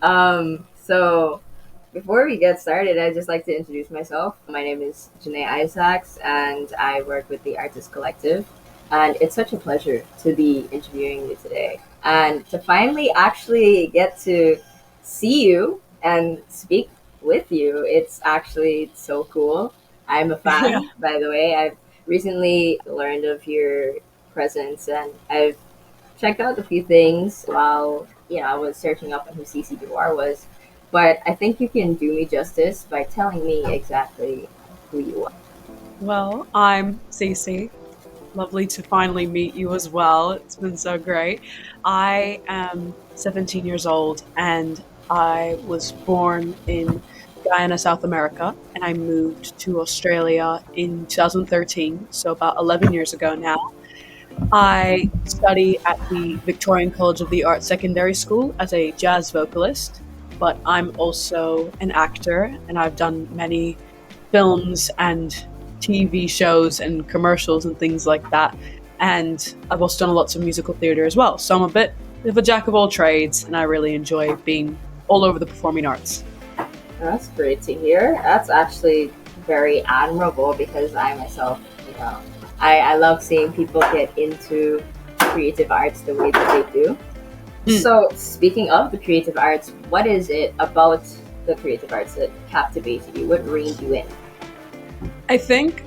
So before we get started, I'd just like to introduce myself. My name is Janeí Issacs, and I work with the Artist Collective. And it's such a pleasure to be interviewing you today and to finally actually get to see you and speak with you. It's actually so cool. I'm a Yeah. fan, by the way. I've recently learned of your presence, and I've checked out a few things while I was searching up on who CC Dewar was, but I think you can do me justice by telling me exactly who you are. Well, I'm CC. Lovely to finally meet you as well. It's been so great. I am 17 years old and I was born in Guyana, South America, and I moved to Australia in 2013, so about 11 years ago now. I study at the Victorian College of the Arts Secondary School as a jazz vocalist, but I'm also an actor and I've done many films and TV shows and commercials and things like that. And I've also done lots of musical theatre as well. So I'm a bit of a jack of all trades and I really enjoy being all over the performing arts. That's great to hear. That's actually very admirable because I myself, I love seeing people get into creative arts the way that they do. Mm. So, speaking of the creative arts, what is it about the creative arts that captivated you? What reined you in? I think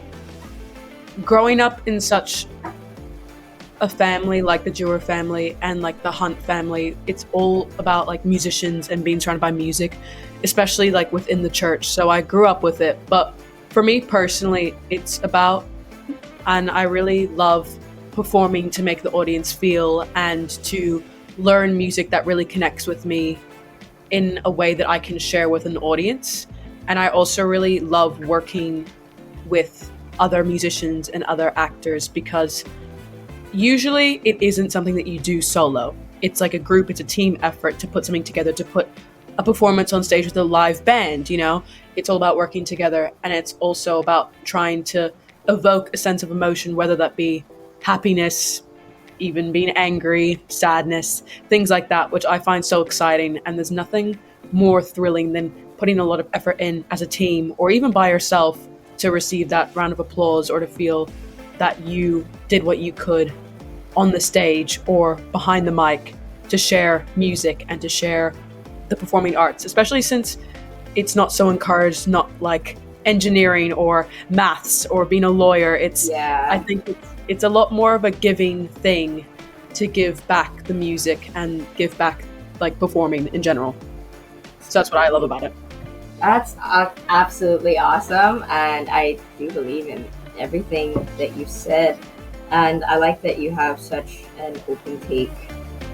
growing up in such a family like the Dewar family and like the Hunt family, it's all about like musicians and being surrounded by music, especially like within the church. So I grew up with it. But for me personally, it's about, and I really love performing to make the audience feel and to learn music that really connects with me in a way that I can share with an audience. And I also really love working with other musicians and other actors because usually it isn't something that you do solo. It's like a group, it's a team effort to put something together, to put a performance on stage with a live band. It's all about working together, and it's also about trying to evoke a sense of emotion, whether that be happiness, even being angry, sadness, things like that, which I find so exciting. And there's nothing more thrilling than putting a lot of effort in as a team or even by yourself to receive that round of applause or to feel that you did what you could on the stage or behind the mic to share music and to share the performing arts, especially since it's not so encouraged, not like engineering or maths or being a lawyer. I Yeah. think it's a lot more of a giving thing to give back the music and give back like performing in general. So that's what I love about it. That's absolutely awesome, and I do believe in everything that you said. And I like that you have such an open take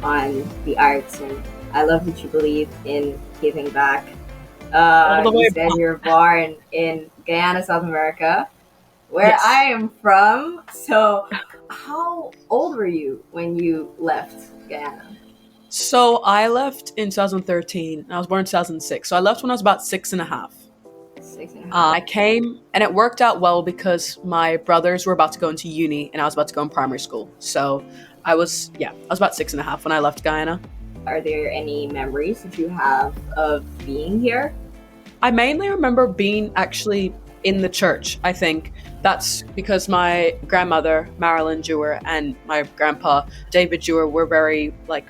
on the arts, and I love that you believe in giving back. All the You way said you're born in Guyana, South America, where I Yes. am from. So, how old were you when you left Guyana? So I left in 2013. I was born in 2006. So I left when I was about six and a half. Six and a half. I came and it worked out well because my brothers were about to go into uni and I was about to go in primary school. So I was about six and a half when I left Guyana. Are there any memories that you have of being here? I mainly remember being actually in the church, I think. That's because my grandmother, Marilyn Dewar, and my grandpa, David Dewar, were very like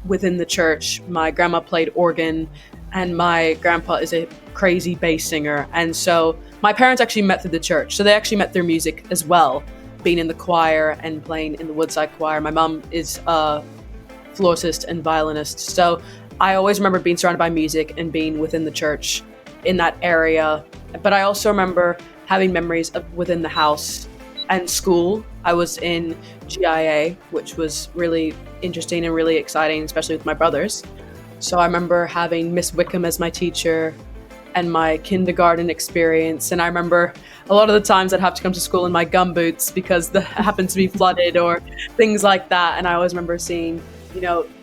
within the church. My grandma played organ, and my grandpa is a crazy bass singer. And so my parents actually met through the church. So they actually met through music as well, being in the choir and playing in the Woodside Choir. My mom is a flautist and violinist. So I always remember being surrounded by music and being within the church in that area. But I also remember having memories of within the house and school. I was in GIA, which was really interesting and really exciting, especially with my brothers. So I remember having Miss Wickham as my teacher and my kindergarten experience. And I remember a lot of the times I'd have to come to school in my gumboots because the happened to be flooded or things like that. And I always remember seeing,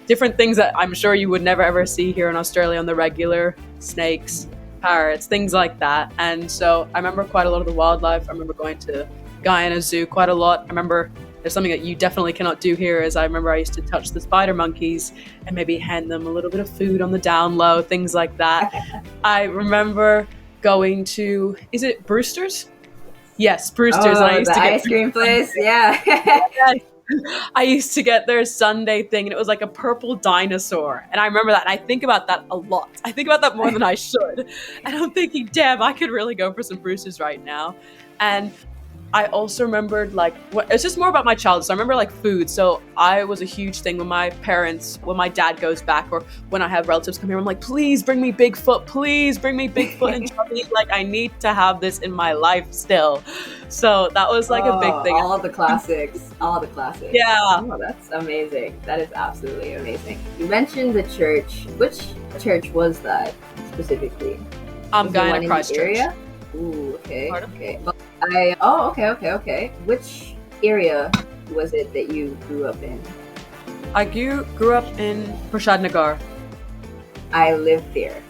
different things that I'm sure you would never ever see here in Australia on the regular, snakes, parrots, things like that. And so I remember quite a lot of the wildlife. I remember going to Guyana Zoo quite a lot. I remember There's something that you definitely cannot do here, as I remember I used to touch the spider monkeys and maybe hand them a little bit of food on the down low, things like that. I remember going to, is it Brewster's? Yes, Brewster's. And I Oh, used the to get ice cream place. Yeah. I used to get their Sunday thing, and it was like a purple dinosaur. And I remember that, and I think about that a lot. I think about that more than I should. And I'm thinking, damn, I could really go for some Bruce's right now. And I also remembered, like, it's just more about my childhood. So I remember, like, food. So I was a huge thing when my parents, when my dad goes back, or when I have relatives come here, I'm like, please bring me Bigfoot. Please bring me Bigfoot and Chubby. Like, I need to have this in my life still. So that was, like, a big thing. All the classics. All the classics. Yeah. Oh, that's amazing. That is absolutely amazing. You mentioned the church. Which church was that specifically? Guyana Christchurch. Ooh, okay. Pardon? Okay. Okay. Which area was it that you grew up in? I grew up in Prashad Nagar. I lived there.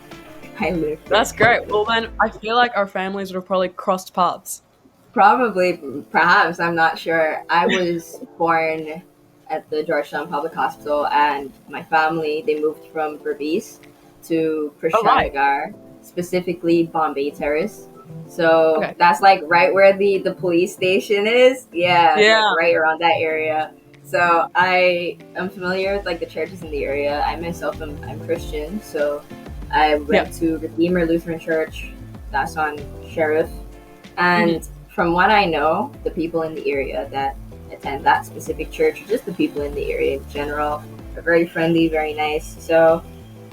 That's great. Well, then I feel like our families would have probably crossed paths. Probably, perhaps, I'm not sure. I was born at the Georgetown Public Hospital, and my family, they moved from Berbice to Prashad Nagar, specifically Bombay Terrace. So that's like right where the police station is. Yeah. Like right around that area. So I am familiar with like the churches in the area. I myself I'm Christian, so I went to Redeemer Lutheran Church. That's on Sheriff. And from what I know, the people in the area that attend that specific church, or just the people in the area in general, are very friendly, very nice. So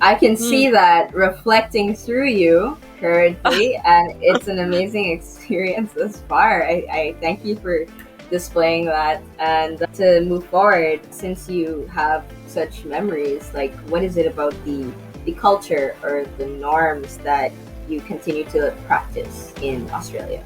I can see that reflecting through you currently, and it's an amazing experience thus far. I thank you for displaying that. And to move forward, since you have such memories, like what is it about the culture or the norms that you continue to practice in Australia?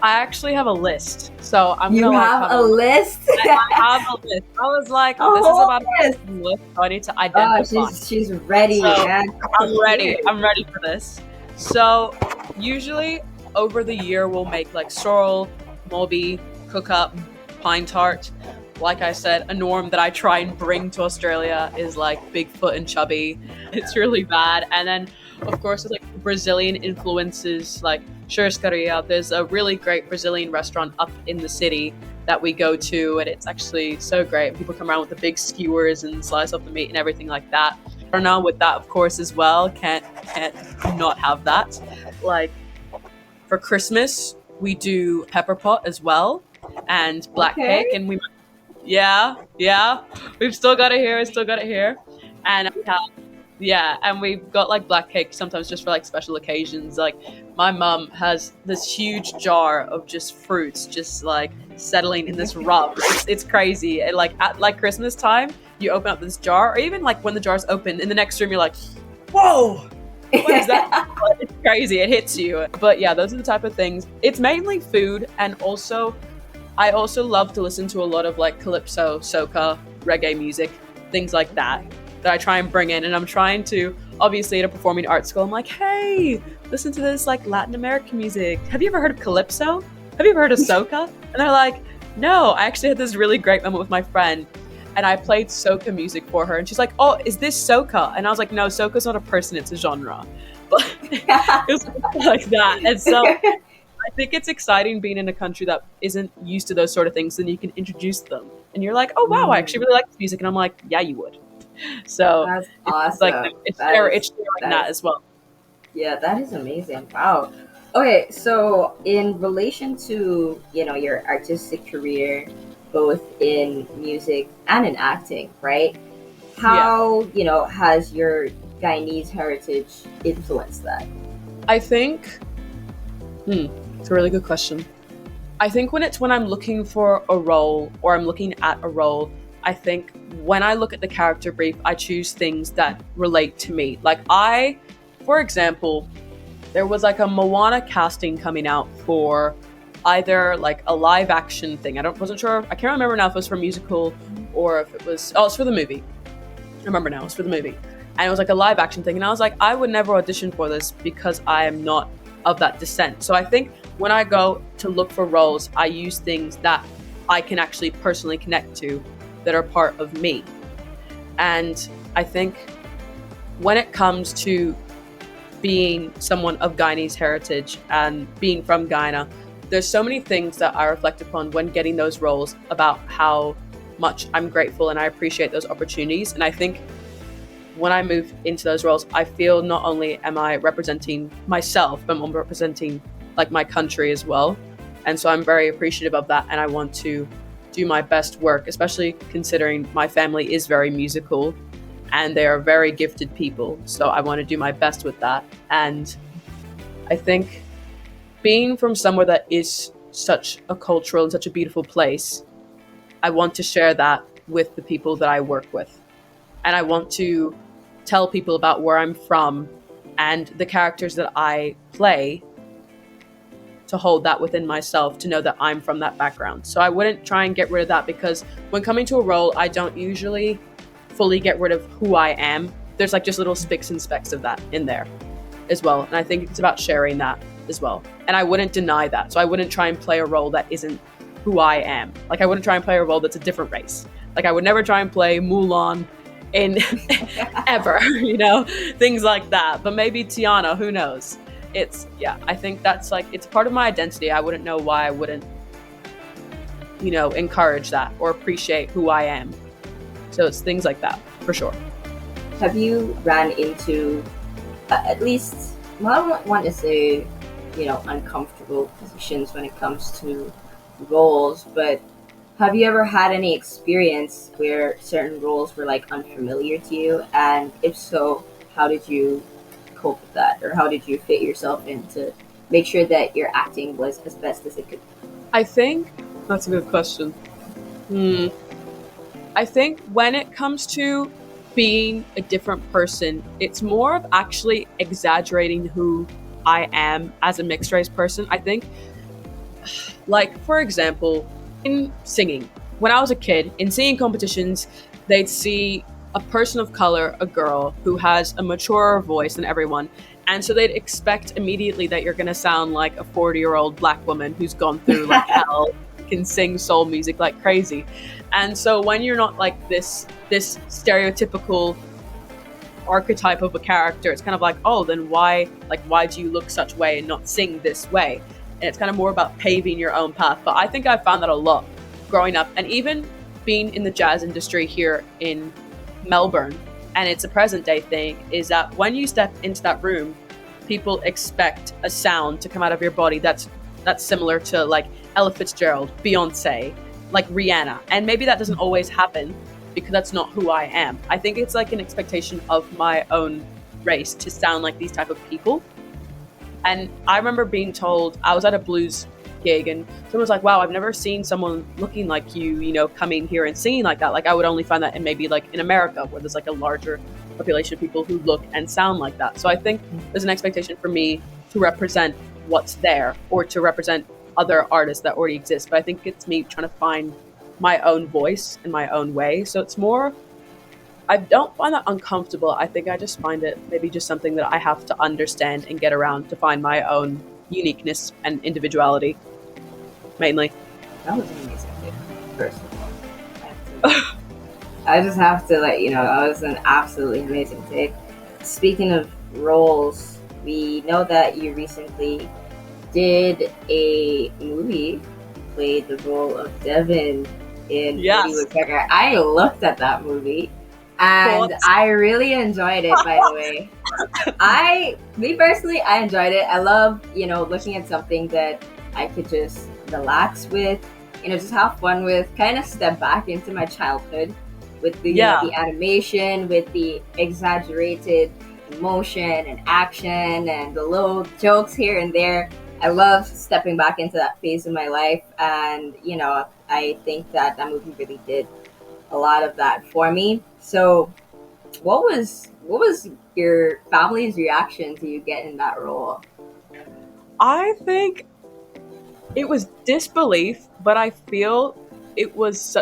I actually have a list, so I'm you gonna have a list. I have a list. I was like, this is about a list, so I need to identify. Oh, she's ready. So, I'm ready. I'm ready for this. So usually over the year we'll make like sorrel, mulby, cook up, pine tart. Like I said, a norm that I try and bring to Australia is like Bigfoot and Chubby. It's really bad. And then of course it's like Brazilian influences like churrascaria. There's a really great Brazilian restaurant up in the city that we go to, and it's actually so great. People come around with the big skewers and slice up the meat and everything like that. I don't know, with that of course as well, can't not have that. Like for Christmas we do pepper pot as well and black cake, and we've still got it here and and we've got like black cake sometimes just for like special occasions. Like my mum has this huge jar of just fruits just like settling in this rub. It's crazy. And like at like Christmas time you open up this jar, or even like when the jar's open in the next room you're like, whoa, what is that? It's crazy. It hits you. But yeah, those are the type of things. It's mainly food, and also I also love to listen to a lot of like calypso, soca, reggae music, things like that I try and bring in. And I'm trying to, obviously at a performing arts school, I'm like, hey, listen to this like Latin American music. Have you ever heard of calypso? Have you ever heard of soca? And they're like, no. I actually had this really great moment with my friend, and I played soca music for her, and she's like, oh, is this soca? And I was like, no, soca's not a person, it's a genre. But it was like that. And so I think it's exciting being in a country that isn't used to those sort of things, and you can introduce them. And you're like, oh wow, I actually really like this music. And I'm like, yeah, you would. So that's awesome. It's like it's sharing that as well. Yeah, that is amazing. Wow. Okay, so in relation to, your artistic career, both in music and in acting, right? How, has your Guyanese heritage influenced that? I think, it's a really good question. I think when I'm looking for a role, or I'm looking at a role, I think when I look at the character brief, I choose things that relate to me. Like for example, there was like a Moana casting coming out for either like a live action thing. Wasn't sure. I can't remember now if it was for a musical or if it was, it's for the movie. I remember now, it's for the movie. And it was like a live action thing. And I was like, I would never audition for this because I am not of that descent. So I think when I go to look for roles, I use things that I can actually personally connect to, that are part of me. And I think when it comes to being someone of Guyanese heritage and being from Guyana, there's so many things that I reflect upon when getting those roles about how much I'm grateful and I appreciate those opportunities. And I think when I move into those roles, I feel not only am I representing myself, but I'm representing like my country as well. And so I'm very appreciative of that, and I want to do my best work, especially considering my family is very musical and they are very gifted people. So I want to do my best with that. And I think being from somewhere that is such a cultural and such a beautiful place, I want to share that with the people that I work with. And I want to tell people about where I'm from and the characters that I play, to hold that within myself, to know that I'm from that background. So I wouldn't try and get rid of that, because when coming to a role, I don't usually fully get rid of who I am. There's like just little spicks and specks of that in there as well. And I think it's about sharing that as well. And I wouldn't deny that. So I wouldn't try and play a role that isn't who I am. Like I wouldn't try and play a role that's a different race. Like I would never try and play Mulan in ever, things like that. But maybe Tiana, who knows? I think that's like, it's part of my identity. I wouldn't know why I wouldn't, encourage that or appreciate who I am. So it's things like that, for sure. Have you ran into, at least, well, I don't want to say, uncomfortable positions when it comes to roles, but have you ever had any experience where certain roles were like unfamiliar to you? And if so, how did you cope with that, or how did you fit yourself in to make sure that your acting was as best as it could? I think that's a good question. I think when it comes to being a different person, it's more of actually exaggerating who I am as a mixed race person. I think, like, for example, in singing, when I was a kid, in singing competitions, they'd see a person of color, a girl, who has a maturer voice than everyone. And so they'd expect immediately that you're going to sound like a 40-year-old black woman who's gone through like hell, can sing soul music like crazy. And so when you're not like this stereotypical archetype of a character, it's kind of like, oh, then why do you look such way and not sing this way? And it's kind of more about paving your own path. But I think I found that a lot growing up, and even being in the jazz industry here in Melbourne, and it's a present day thing, is that when you step into that room, people expect a sound to come out of your body that's similar to like Ella Fitzgerald, Beyonce, like Rihanna. And maybe that doesn't always happen because that's not who I am. I think it's like an expectation of my own race to sound like these type of people. And I remember being told, I was at a blues gig and someone was like, wow, I've never seen someone looking like you, coming here and singing like that. Like I would only find that in maybe like in America, where there's like a larger population of people who look and sound like that. So I think there's an expectation for me to represent what's there, or to represent other artists that already exist. But I think it's me trying to find my own voice in my own way. So it's more, I don't find that uncomfortable. I think I just find it maybe just something that I have to understand and get around to find my own uniqueness and individuality, mainly. That was amazing, first of all. I just have to let you know, that was an absolutely amazing take. Speaking of roles, we know that you recently did a movie. You played the role of Devin in Woodpecker. I looked at that movie and I really enjoyed it, by the way. Me personally, I enjoyed it. I love, looking at something that I could just relax with, just have fun with, kind of step back into my childhood with the animation, with the exaggerated emotion and action and the little jokes here and there. I love stepping back into that phase of my life, and I think that movie really did a lot of that for me. So what was your family's reaction to you getting that role? I think it was disbelief, but I feel it was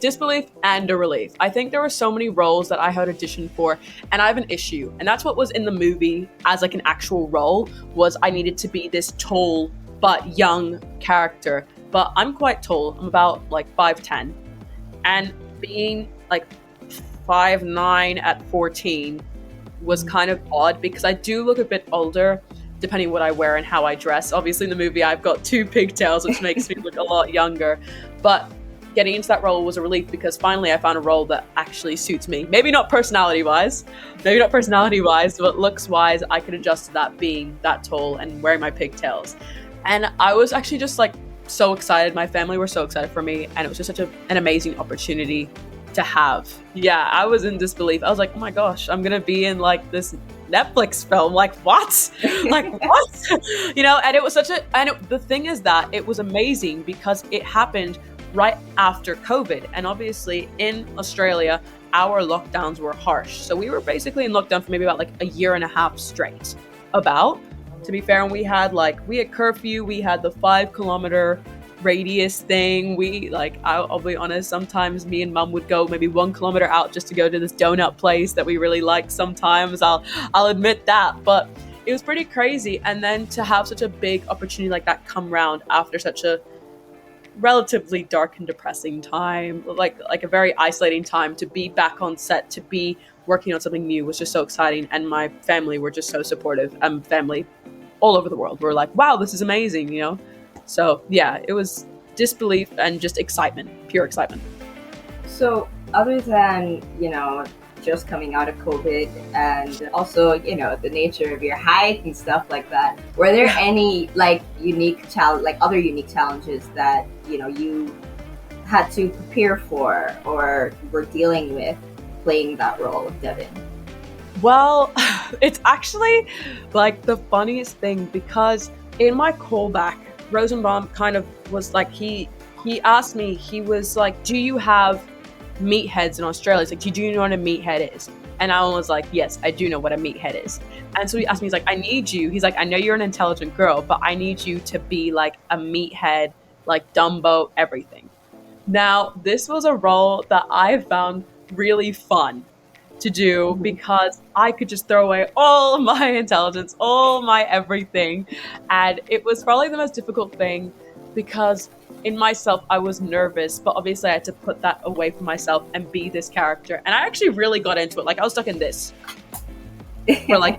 disbelief and a relief. I think there were so many roles that I had auditioned for, and I have an issue. And that's what was in the movie as like an actual role, was I needed to be this tall but young character but I'm quite tall. I'm about like 5'10", and being like 5'9" at 14 was kind of odd because I do look a bit older depending what I wear and how I dress. Obviously in the movie I've got 2 pigtails, which makes me look a lot younger, but getting into that role was a relief because finally I found a role that actually suits me. Maybe not personality wise, but looks wise, I could adjust to that being that tall and wearing my pigtails. And I was actually just like so excited. My family were so excited for me, and it was just such an amazing opportunity to have. Yeah, I was in disbelief. I was like, oh my gosh, I'm gonna be in like this Netflix film. Like what? Like what? You know, and it was the thing is that it was amazing because it happened right after COVID. And obviously in Australia, our lockdowns were harsh. So we were basically in lockdown for maybe about like a year and a half straight. To be fair, and we had curfew, we had the 5-kilometer radius thing. I'll be honest, sometimes me and mum would go maybe 1 kilometer out just to go to this donut place that we really liked sometimes. I'll admit that, but it was pretty crazy. And then to have such a big opportunity like that come round after such a relatively dark and depressing time, like a very isolating time, to be back on set, to be working on something new was just so exciting. And my family were just so supportive. Family all over the world were like, wow, this is amazing, you know? So yeah, it was disbelief and just excitement, pure excitement. So other than, just coming out of COVID and also, the nature of your hike and stuff like that, were there any other unique challenges that, you had to prepare for or were dealing with playing that role of Devin? Well, it's actually like the funniest thing because in my callback, Rosenbaum kind of was like, he asked me, he was like, do you have meatheads in Australia? He's like, do you know what a meathead is? And I was like, yes, I do know what a meathead is. And so he asked me, he's like, I need you. He's like, I know you're an intelligent girl, but I need you to be like a meathead, like Dumbo, everything. Now, this was a role that I found really fun to do because I could just throw away all my intelligence, all my everything. And it was probably the most difficult thing because in myself, I was nervous, but obviously I had to put that away from myself and be this character. And I actually really got into it. Like I was stuck in this for like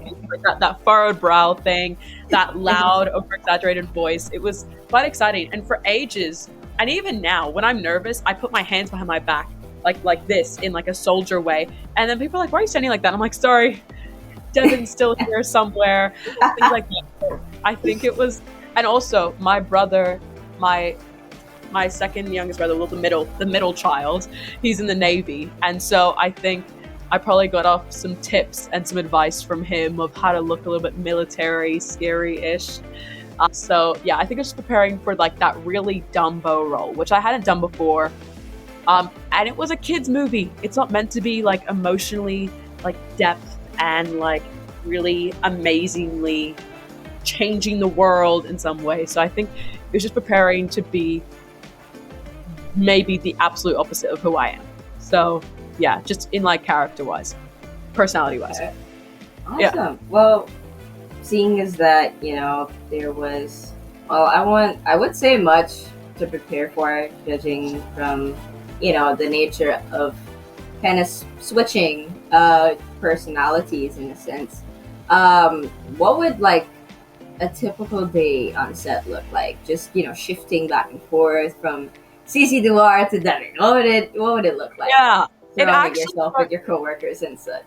that furrowed brow thing, that loud, over-exaggerated voice. It was quite exciting. And for ages, and even now, when I'm nervous, I put my hands behind my back, like this, in like a soldier way. And then people are like, why are you standing like that? I'm like, sorry, Devin's still here somewhere. Things like that. I think it was, and also my brother, my second youngest brother, well, the middle child, he's in the Navy. And so I think I probably got off some tips and some advice from him of how to look a little bit military, scary-ish. So yeah, I think I was just preparing for like that really Dumbo role, which I hadn't done before. And it was a kid's movie. It's not meant to be like emotionally like depth and like really amazingly changing the world in some way. So I think it was just preparing to be maybe the absolute opposite of who I am. So yeah, just in like character wise, personality wise. Okay. Awesome. Yeah. Well, seeing as that, there was, I would say much to prepare for, judging from, the nature of kind of switching personalities in a sense. What would like a typical day on set look like? Just, shifting back and forth from CC Dewar to Devin. What would it look like? Yeah. Surrounding yourself with your coworkers and such.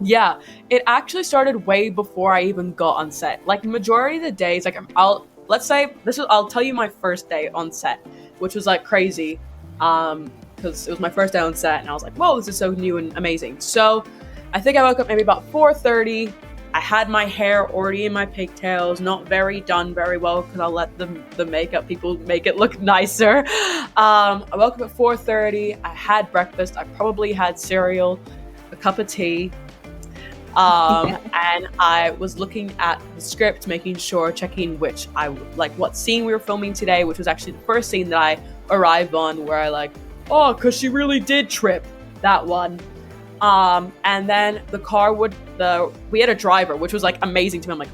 Yeah, it actually started way before I even got on set. Like majority of the days, like I'll tell you my first day on set, which was like crazy, because it was my first day on set, and I was like, whoa, this is so new and amazing. So I think I woke up maybe about 4:30. I had my hair already in my pigtails, not done very well, because I'll let the makeup people make it look nicer. I woke up at 4:30. I had breakfast. I probably had cereal, a cup of tea. And I was looking at the script, checking what scene we were filming today, which was actually the first scene that I arrived on, where I cause she really did trip, that one. And then the car we had a driver, which was like amazing to me. I'm like,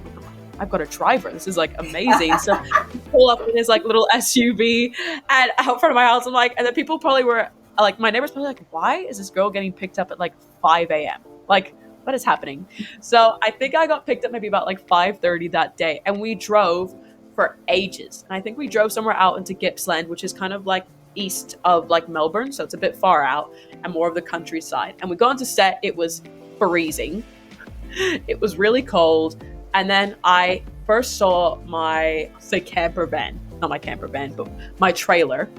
I've got a driver. This is like amazing. So we pull up in his like little SUV and out front of my house. I'm like, and then people probably were like, my neighbors probably like, why is this girl getting picked up at like 5 a.m.? Like, what is happening? So I think I got picked up maybe about like 5:30 that day, and we drove for ages. And I think we drove somewhere out into Gippsland, which is kind of like east of like Melbourne, so it's a bit far out and more of the countryside. And we got into set, it was freezing. It was really cold. And then I first saw my, say, camper van, not my camper van, but my trailer.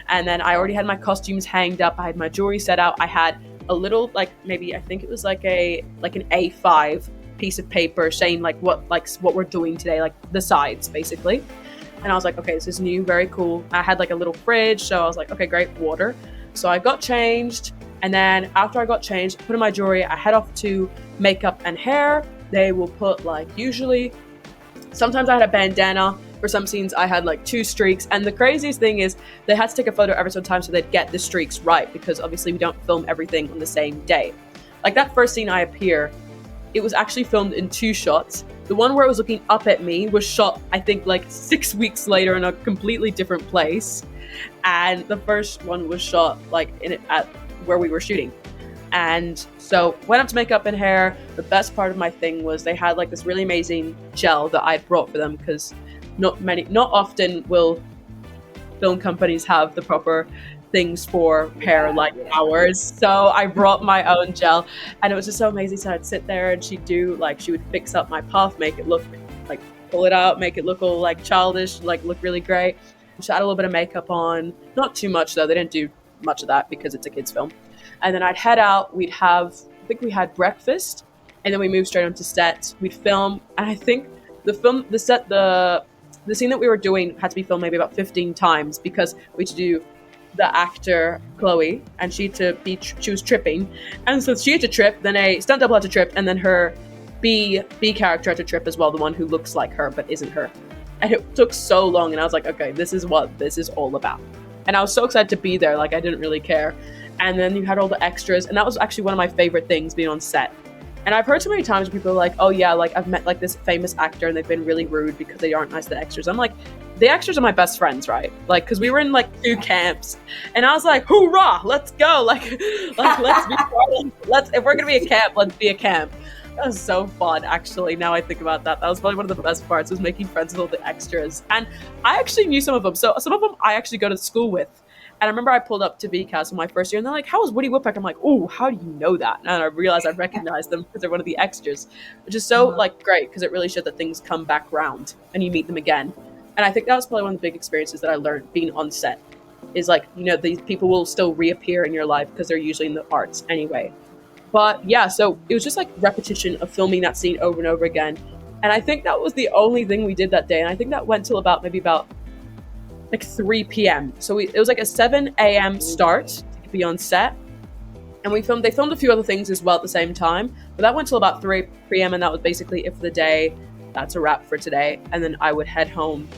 And then I already had my costumes hanged up. I had my jewelry set out. I had a little, like, maybe, I think it was like an A5 piece of paper saying like what we're doing today, like the sides basically. And I was like, okay, this is new, very cool. I had like a little fridge, so I was like, okay, great, water. So I got changed, and then after I got changed, put in my jewelry, I head off to makeup and hair. They will put like, usually, sometimes I had a bandana. For some scenes, I had like 2 streaks. And the craziest thing is they had to take a photo every so time so they'd get the streaks right, because obviously we don't film everything on the same day. Like that first scene I appear, it was actually filmed in 2 shots. The one where it was looking up at me was shot, I think, like 6 weeks later in a completely different place. And the first one was shot like at where we were shooting. And so went up to makeup and hair. The best part of my thing was they had like this really amazing gel that I brought for them, because not often will film companies have the proper things for hair like ours. So I brought my own gel, and it was just so amazing. So I'd sit there and she would fix up my puff, make it look like, pull it out, make it look all like childish, like look really great. She had a little bit of makeup on, not too much though. They didn't do much of that because it's a kid's film. And then I'd head out. We had breakfast, and then we moved straight onto set. We'd film, and I think the scene that we were doing had to be filmed maybe about 15 times, because we had to do the actor Chloe, and she was tripping, and so she had to trip, then a stunt double had to trip, and then her B character had to trip as well, the one who looks like her but isn't her. And it took so long, and I was like, okay, this is what this is all about. And I was so excited to be there, like I didn't really care. And then you had all the extras, and that was actually one of my favorite things, being on set. And I've heard so many times people are like, oh yeah, like I've met like this famous actor and they've been really rude because they aren't nice to the extras. I'm like, the extras are my best friends, right? Like, because we were in like 2 camps, and I was like, hoorah, let's go. Like let's be if we're gonna be a camp, let's be a camp. That was so fun, actually. Now I think about that. That was probably one of the best parts, was making friends with all the extras. And I actually knew some of them. So some of them I actually go to school with. And I remember I pulled up to VCAS in my first year, and they're like, how was Woody Woodpecker? I'm like, oh, how do you know that? And I realized I recognized them because they're one of the extras, which is so like great, because it really showed that things come back round and you meet them again. And I think that was probably one of the big experiences that I learned being on set, is like, you know, these people will still reappear in your life because they're usually in the arts anyway. But yeah, so it was just like repetition of filming that scene over and over again. And I think that was the only thing we did that day. And I think that went till about like 3 p.m. So it was like a 7 a.m. start to be on set. And they filmed a few other things as well at the same time. But that went till about 3 p.m. and that was basically it for the day. That's a wrap for today. And then I would head home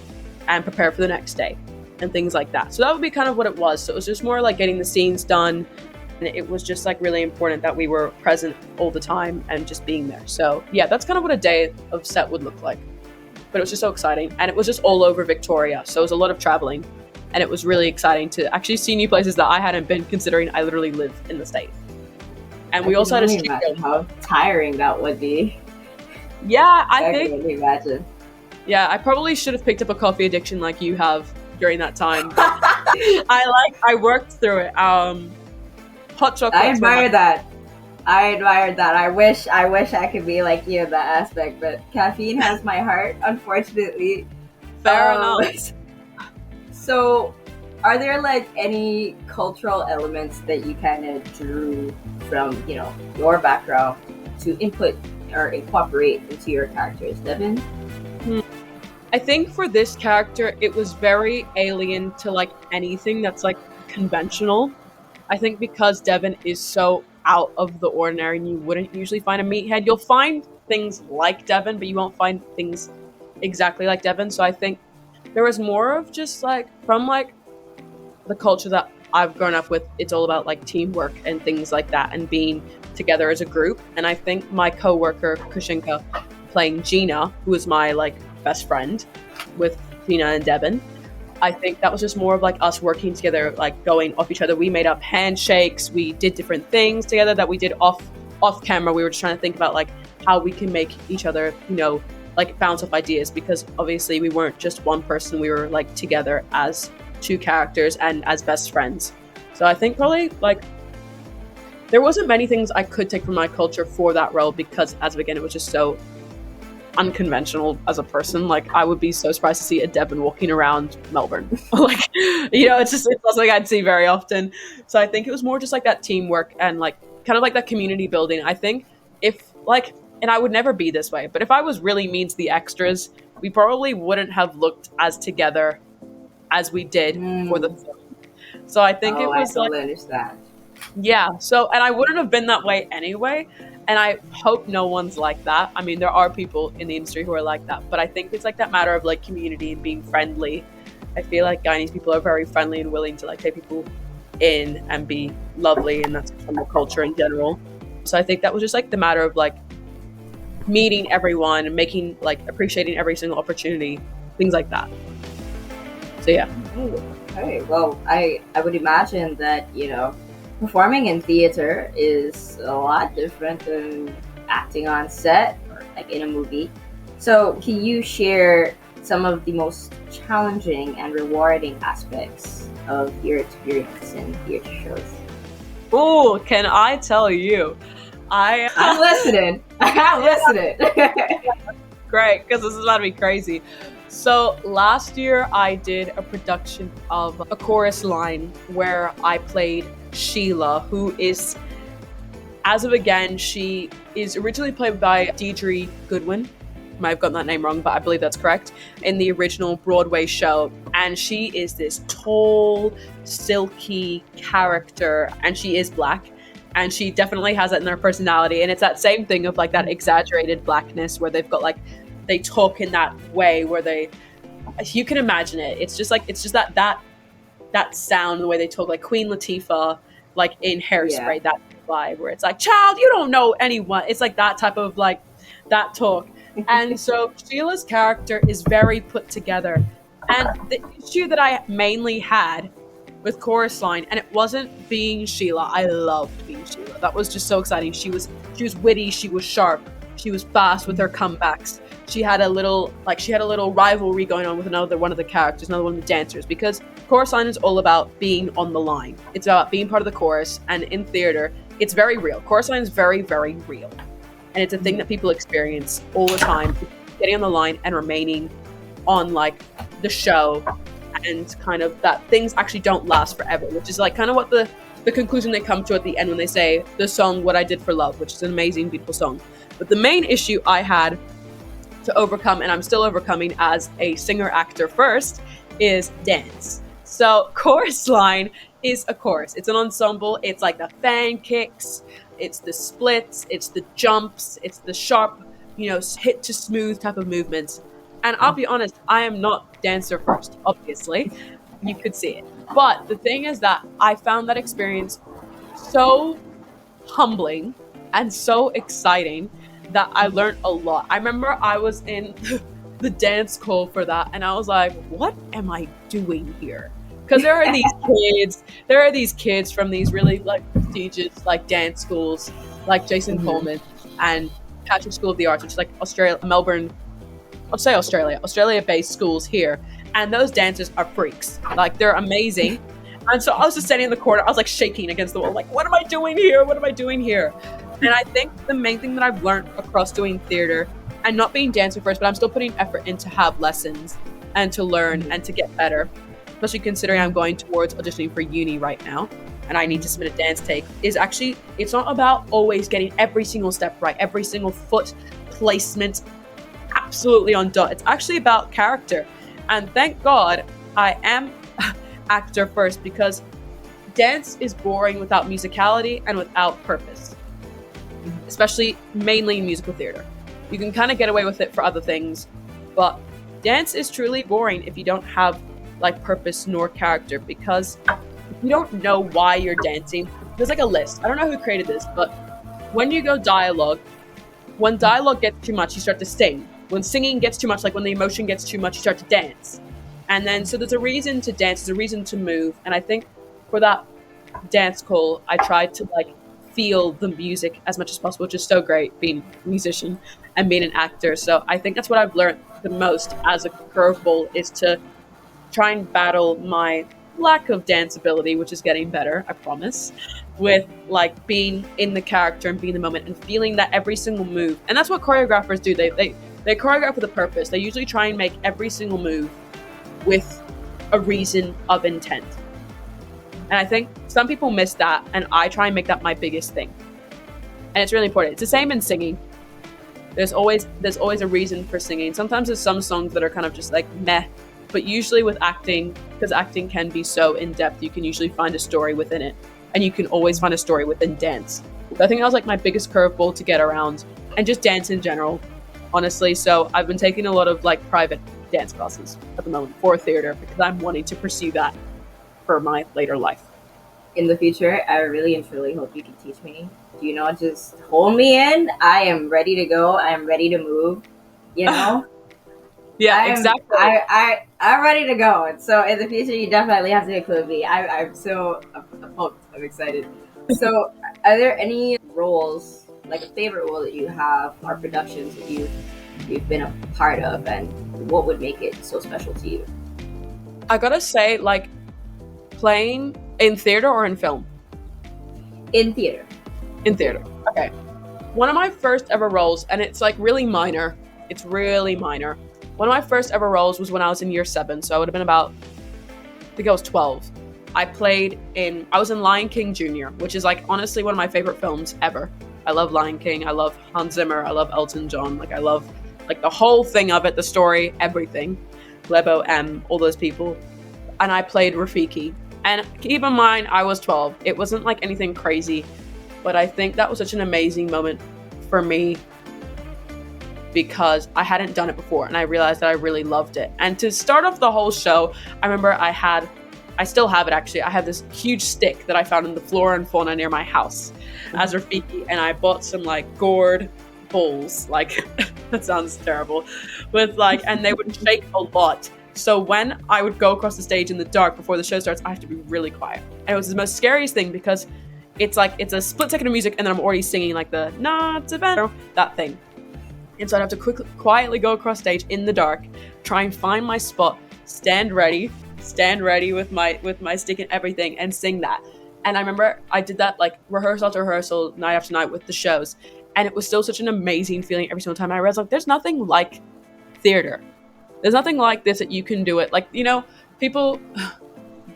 and prepare for the next day and things like that. So that would be kind of what it was. So it was just more like getting the scenes done. And it was just like really important that we were present all the time and just being there. So yeah, that's kind of what a day of set would look like. But it was just so exciting. And it was just all over Victoria. So it was a lot of traveling. And it was really exciting to actually see new places that I hadn't been, considering I literally live in the state. And we also had a street imagine how tiring that would be. Yeah, I can only imagine. Yeah, I probably should have picked up a coffee addiction like you have during that time. I worked through it. Hot chocolate. I admire that. I wish I could be like you in that aspect, but caffeine has my heart, unfortunately. Fair enough. So, are there like any cultural elements that you kind of drew from, you know, your background to input or incorporate into your characters, Devin? I think for this character, it was very alien to like anything that's like conventional. I think because Devin is so out of the ordinary, and you wouldn't usually find a meathead. You'll find things like Devin, but you won't find things exactly like Devin. So I think there was more of just like, from like the culture that I've grown up with, it's all about like teamwork and things like that and being together as a group. And I think my coworker Kushinka playing Gina, who was my like best friend with Gina and Devin. I think that was just more of like us working together, like going off each other. We made up handshakes. We did different things together that we did off camera. We were just trying to think about like how we can make each other, you know, like bounce off ideas, because obviously we weren't just one person. We were like together as two characters and as best friends. So I think probably like there wasn't many things I could take from my culture for that role, because as of again, it was just so unconventional as a person. Like I would be so surprised to see a Devon walking around Melbourne. Like, you know, it's not something I'd see very often. So I think it was more just like that teamwork and like kind of like that community building. I think if like, and I would never be this way, but if I was really mean to the extras, we probably wouldn't have looked as together as we did for the film. So I think it was I totally understand. Yeah. So, and I wouldn't have been that way anyway. And I hope no one's like that. I mean, there are people in the industry who are like that, but I think it's like that matter of like community and being friendly. I feel like Guyanese people are very friendly and willing to like take people in and be lovely, and that's from the culture in general. So I think that was just like the matter of like meeting everyone and making like appreciating every single opportunity, things like that. So yeah. Okay. Well, I would imagine that, you know, performing in theater is a lot different than acting on set or like in a movie. So can you share some of the most challenging and rewarding aspects of your experience in theater shows? Oh, can I tell you? I'm listening. I'm listening. Great, because this is about to be crazy. So last year I did a production of a chorus line where I played Sheila, who is, as of again, she is originally played by Deirdre Goodwin. Might have gotten that name wrong, but I believe that's correct, in the original Broadway show. And she is this tall, silky character, and she is black. And she definitely has that in their personality. And it's that same thing of like that exaggerated blackness where they've got like, they talk in that way where they, you can imagine it. It's just that sound, the way they talk, like Queen Latifah, like in Hairspray, that vibe where it's like, child, you don't know anyone. It's like that type of like that talk. And so Sheila's character is very put together. And the issue that I mainly had with Chorus Line, and it wasn't being Sheila. I loved being Sheila. That was just so exciting. She was witty, she was sharp, she was fast with her comebacks. She had a little rivalry going on with another one of the characters, another one of the dancers, because Chorus Line is all about being on the line. It's about being part of the chorus, and in theater, it's very real. Chorus Line is very, very real. And it's a thing that people experience all the time, getting on the line and remaining on like the show, and kind of that things actually don't last forever, which is like kind of what the conclusion they come to at the end when they say the song What I Did for Love, which is an amazing, beautiful song. But the main issue I had to overcome, and I'm still overcoming as a singer-actor first, is dance. So Chorus Line is a chorus. It's an ensemble. It's like the fan kicks, it's the splits, it's the jumps, it's the sharp, you know, hit to smooth type of movements. And I'll be honest, I am not dancer first, obviously. You could see it. But the thing is that I found that experience so humbling and so exciting that I learned a lot. I remember I was in the dance call for that, and I was like, what am I doing here? Because there are these kids from these really like prestigious like dance schools, like Jason Coleman and Patrick School of the Arts, which is like Australia-based schools here. And those dancers are freaks. Like, they're amazing. And so I was just standing in the corner. I was like shaking against the wall, like, what am I doing here? What am I doing here? And I think the main thing that I've learned across doing theater, and not being dancer first, but I'm still putting effort in to have lessons and to learn and to get better, especially considering I'm going towards auditioning for uni right now and I need to submit a dance take, is actually, it's not about always getting every single step right, every single foot placement absolutely on dot. It's actually about character. And thank God I am actor first, because dance is boring without musicality and without purpose, especially mainly in musical theater. You can kind of get away with it for other things, but dance is truly boring if you don't have like purpose nor character, because if you don't know why you're dancing, there's like a list. I don't know who created this, but when you go dialogue, When dialogue gets too much, you start to sing. When singing gets too much, like when the emotion gets too much, you start to dance. And then, so there's a reason to dance, there's a reason to move. And I think for that dance call, I tried to like feel the music as much as possible, which is so great being a musician and being an actor. So I think that's what I've learned the most as a curveball, is to try and battle my lack of dance ability, which is getting better, I promise, with like being in the character and being in the moment and feeling that every single move. And that's what choreographers do. They choreograph with a purpose. They usually try and make every single move with a reason of intent. And I think some people miss that, and I try and make that my biggest thing. And it's really important. It's the same in singing. There's always a reason for singing. Sometimes there's some songs that are kind of just like meh, but usually with acting, because acting can be so in-depth, you can usually find a story within it, and you can always find a story within dance. So I think that was like my biggest curveball to get around, and just dance in general, honestly. So I've been taking a lot of like private dance classes at the moment for theater, because I'm wanting to pursue that for my later life. In the future, I really and truly hope you can teach me. Do you know, just hold me in. I am ready to go. I am ready to move. You know? Yeah, exactly. I'm ready to go. And so in the future, you definitely have to include me. I'm pumped. I'm excited. So are there any roles, like a favorite role that you have, or productions that you've been a part of, and what would make it so special to you? I gotta say, like, playing in theater or in film? In theater. In theater. Okay. One of my first ever roles, and it's like really minor. It's really minor. One of my first ever roles was when I was in year 7, so I would have been about, I think I was 12. I was in Lion King Jr., which is like honestly one of my favorite films ever. I love Lion King. I love Hans Zimmer. I love Elton John. Like I love like the whole thing of it, the story, everything. Lebo M, all those people. And I played Rafiki. And keep in mind, I was 12. It wasn't like anything crazy, but I think that was such an amazing moment for me because I hadn't done it before, and I realized that I really loved it. And to start off the whole show, I remember I still have it actually. I have this huge stick that I found in the flora and fauna near my house as Rafiki, and I bought some like gourd balls, like that sounds terrible, with like, and they would shake a lot. So when I would go across the stage in the dark before the show starts, I have to be really quiet. And it was the most scariest thing because it's like, it's a split second of music and then I'm already singing like the not to that thing. And so I'd have to quietly go across stage in the dark, try and find my spot, stand ready with my stick and everything, and sing that. And I remember I did that like rehearsal to rehearsal, night after night with the shows. And it was still such an amazing feeling every single time. And I realized like there's nothing like theater. There's nothing like this that you can do it. Like, you know, people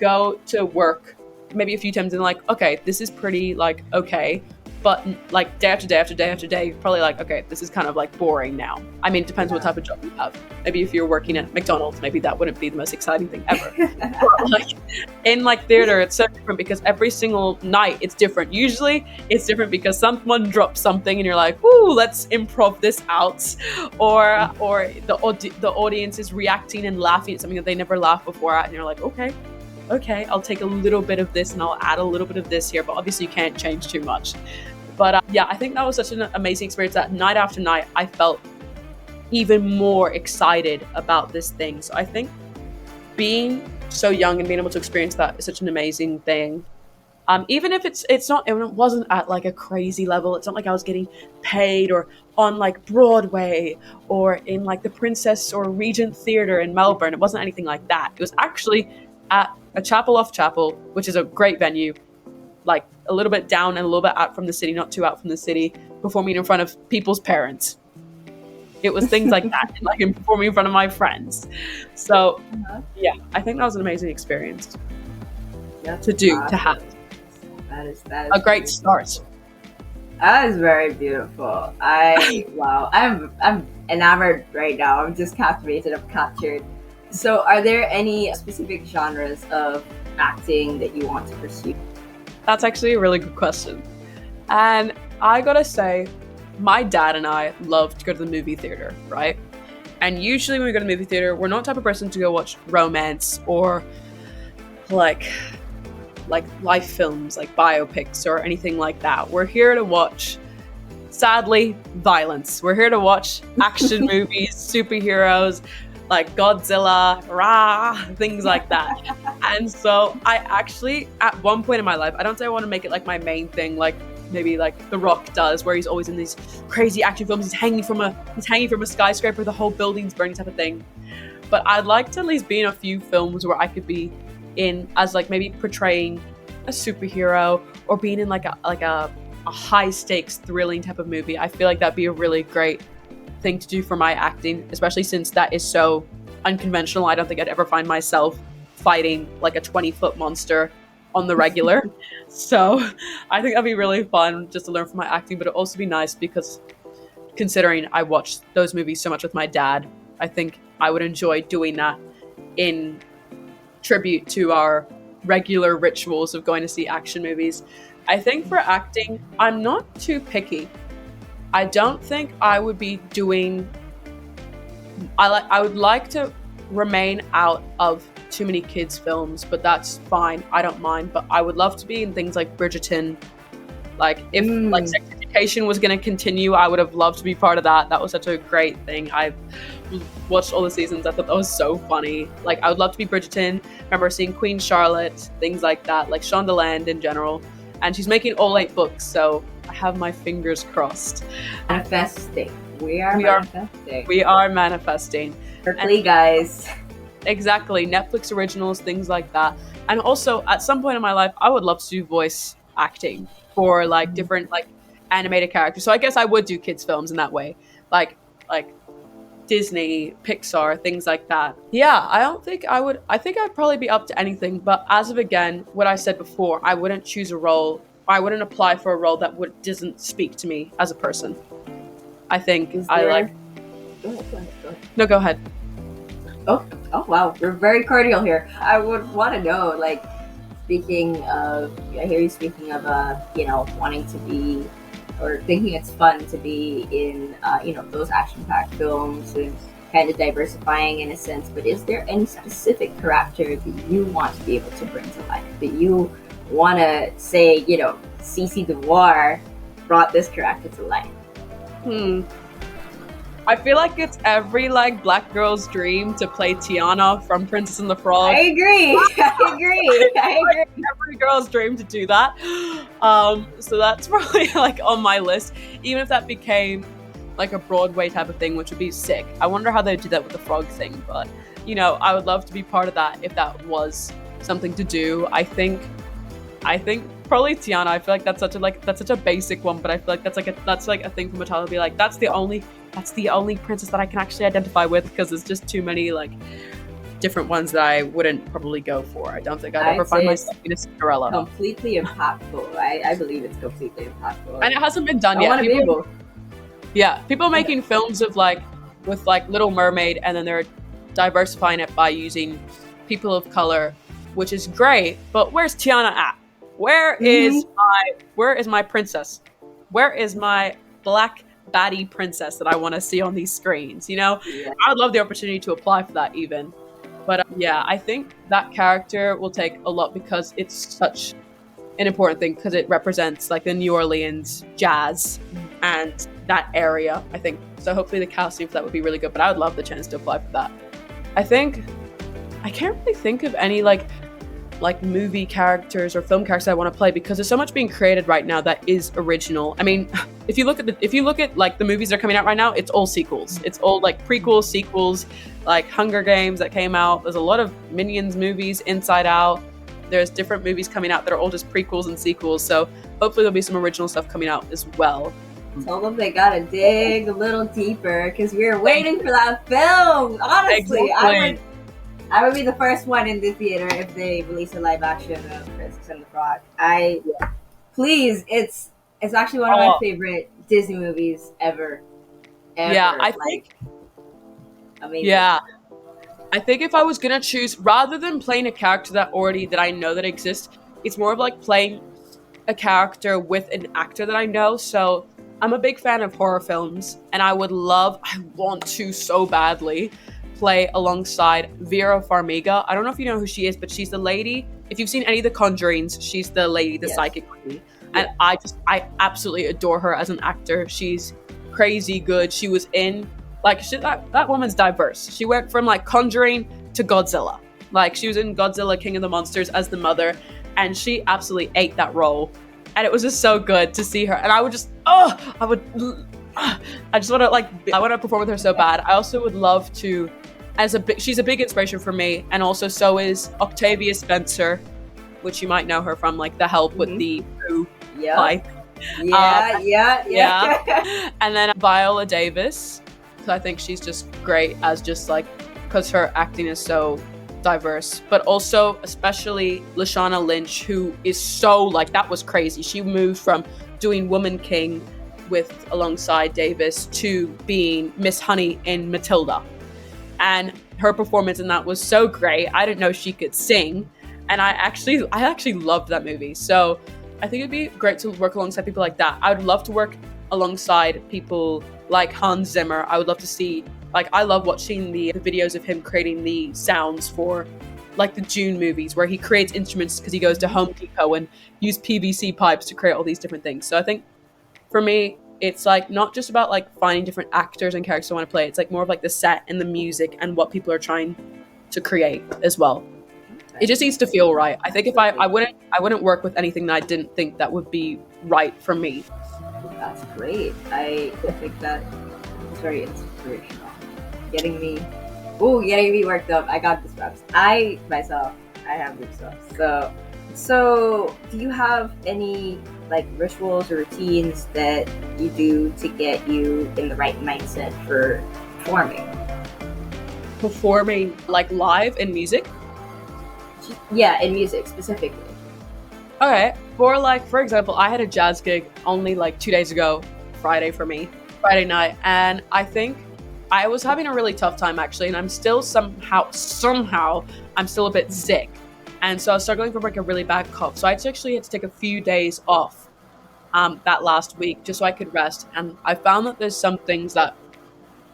go to work maybe a few times and like, okay, this is pretty like okay. But like day after day after day after day, you're probably like, okay, this is kind of like boring now. I mean, it depends what type of job you have. Maybe if you're working at McDonald's, maybe that wouldn't be the most exciting thing ever. But like in like theater, it's so different because every single night it's different. Usually it's different because someone drops something and you're like, ooh, let's improv this out. Or the audience is reacting and laughing at something that they never laughed before at, and you're like, okay, I'll take a little bit of this and I'll add a little bit of this here, but obviously you can't change too much. But yeah, I think that was such an amazing experience that night after night, I felt even more excited about this thing. So I think being so young and being able to experience that is such an amazing thing. Even if it wasn't at like a crazy level. It's not like I was getting paid or on like Broadway or in like the Princess or Regent Theatre in Melbourne. It wasn't anything like that. It was actually at a chapel off chapel, which is a great venue, like a little bit down and a little bit out from the city, not too out from the city, performing in front of people's parents. It was things like that, like performing in front of my friends. So yeah, I think that was an amazing experience to have. That is a great start. That is very beautiful. Wow, I'm enamored right now. I'm just captivated. I'm captured. So are there any specific genres of acting that you want to pursue? That's actually a really good question. And I gotta say, my dad and I love to go to the movie theater, right? And usually when we go to the movie theater, we're not the type of person to go watch romance or like life films, like biopics or anything like that. We're here to watch sadly, violence. We're here to watch action movies, superheroes, like Godzilla, rah, things like that. And so I actually, at one point in my life, I don't say I want to make it like my main thing, like maybe like The Rock does, where he's always in these crazy action films. He's hanging from a skyscraper, the whole building's burning type of thing. But I'd like to at least be in a few films where I could be in as like maybe portraying a superhero or being in like a high stakes thrilling type of movie. I feel like that'd be a really great thing to do for my acting, especially since that is so unconventional. I don't think I'd ever find myself fighting like a 20-foot monster on the regular. So I think that'd be really fun just to learn from my acting, but it'd also be nice because considering I watched those movies so much with my dad, I think I would enjoy doing that in tribute to our regular rituals of going to see action movies. I think for acting, I'm not too picky. I don't think I would be doing... I would like to remain out of too many kids' films, but that's fine. I don't mind. But I would love to be in things like Bridgerton. Like, if like Sex Education was going to continue, I would have loved to be part of that. That was such a great thing. I've watched all the seasons. I thought that was so funny. Like, I would love to be Bridgerton. Remember seeing Queen Charlotte, things like that. Like, Shondaland in general. And she's making all 8 books, so I have my fingers crossed. Manifesting. We are manifesting. We are manifesting. Berkeley, guys. Exactly. Netflix originals, things like that. And also, at some point in my life, I would love to do voice acting for like different like animated characters. So I guess I would do kids films in that way. Like Disney, Pixar, things like that. Yeah, I think I'd probably be up to anything, but as of again, what I said before, I wouldn't choose a role, I wouldn't apply for a role that doesn't speak to me as a person. I think Go ahead. No, go ahead. Oh wow, we're very cordial here. I would want to know, like, speaking of, I hear you speaking of, wanting to be, or thinking it's fun to be in, those action-packed films and kind of diversifying in a sense. But is there any specific character that you want to be able to bring to life? That you want to say, CC Dewar brought this character to life? I feel like it's every like black girl's dream to play Tiana from Princess and the Frog. I agree. Every girl's dream to do that. So that's probably like on my list. Even if that became like a Broadway type of thing, which would be sick. I wonder how they would do that with the frog thing. But I would love to be part of that if that was something to do. I think probably Tiana. I feel like that's such a basic one, but I feel like that's like a thing from a child to be like, that's the only princess that I can actually identify with, because there's just too many like different ones that I wouldn't probably go for. I don't think I'd ever find myself in a Cinderella. Completely impactful. I believe it's completely impactful. And it hasn't been done yet. People making films of like with like Little Mermaid, and then they're diversifying it by using people of color, which is great. But where's Tiana at? Where is my princess? Where is my black baddie princess that I want to see on these screens? I would love the opportunity to apply for that even. But I think that character will take a lot because it's such an important thing, because it represents like the New Orleans jazz and that area, I think. So hopefully the casting for that would be really good, but I would love the chance to apply for that. I think I can't really think of any like movie characters or film characters I want to play, because there's so much being created right now that is original. I mean, if you look at like the movies that are coming out right now, it's all sequels. It's all like prequels, sequels, like Hunger Games that came out. There's a lot of Minions movies, Inside Out. There's different movies coming out that are all just prequels and sequels. So hopefully there'll be some original stuff coming out as well. Tell them they gotta dig a little deeper, because we're waiting for that film. Honestly, exactly. I would be the first one in the theater if they release a live action of Princess and the Frog. Please, it's actually one of my favorite Disney movies ever. Yeah, I think. Amazing. Yeah, I think if I was gonna choose, rather than playing a character that I know that exists, it's more of like playing a character with an actor that I know. So I'm a big fan of horror films, and I want to so badly play alongside Vera Farmiga. I don't know if you know who she is, but she's the lady. If you've seen any of The Conjurings, she's the lady, the psychic lady. And I absolutely adore her as an actor. She's crazy good. She was in that woman's diverse. She went from like Conjuring to Godzilla. Like she was in Godzilla King of the Monsters as the mother, and she absolutely ate that role. And it was just so good to see her. And I just want to perform with her so bad. I also would love to, she's a big inspiration for me, and also so is Octavia Spencer, which you might know her from like The Help with the Who pipe. Yeah. And then Viola Davis. So I think she's just great as just like, because her acting is so diverse, but also especially Lashana Lynch, who is so like, that was crazy. She moved from doing Woman King alongside Davis to being Miss Honey in Matilda, and her performance in that was so great. I didn't know she could sing, and I actually loved that movie. So I think it'd be great to work alongside people like that. I would love to work alongside people like Hans Zimmer. I would love to see, like, I love watching the videos of him creating the sounds for like the Dune movies, where he creates instruments because he goes to Home Depot and use PVC pipes to create all these different things. So I think for me, it's like not just about like finding different actors and characters I want to play. It's like more of like the set and the music and what people are trying to create as well. It just needs to feel right. I think if I wouldn't work with anything that I didn't think that would be right for me. That's great. I think that it's very inspirational. Getting me worked up. I got goosebumps. I have goosebumps. So do you have any like rituals or routines that you do to get you in the right mindset for performing? Performing like live in music? Yeah, in music specifically. Okay, for example, I had a jazz gig only like 2 days ago, Friday night, and I think I was having a really tough time actually, and I'm still somehow I'm still a bit sick, and so I was struggling from like a really bad cough. So I actually had to take a few days off that last week just so I could rest, and I found that there's some things that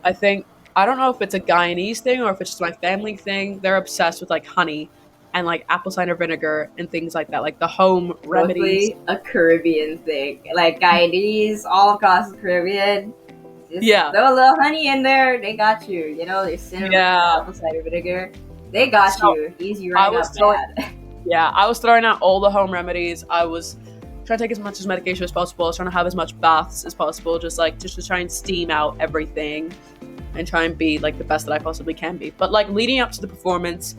I don't know if it's a Guyanese thing or if it's just my family thing. They're obsessed with like honey and like apple cider vinegar and things like that, like the home remedies. Mostly a Caribbean thing, like Guyanese all across the Caribbean. Just throw a little honey in there, they got you. You know, there's cinnamon, apple cider vinegar. They got you. Easy right up bad. Yeah, I was throwing out all the home remedies. I was trying to take as much medication as possible. I was trying to have as much baths as possible, just to try and steam out everything and try and be like the best that I possibly can be. But like leading up to the performance,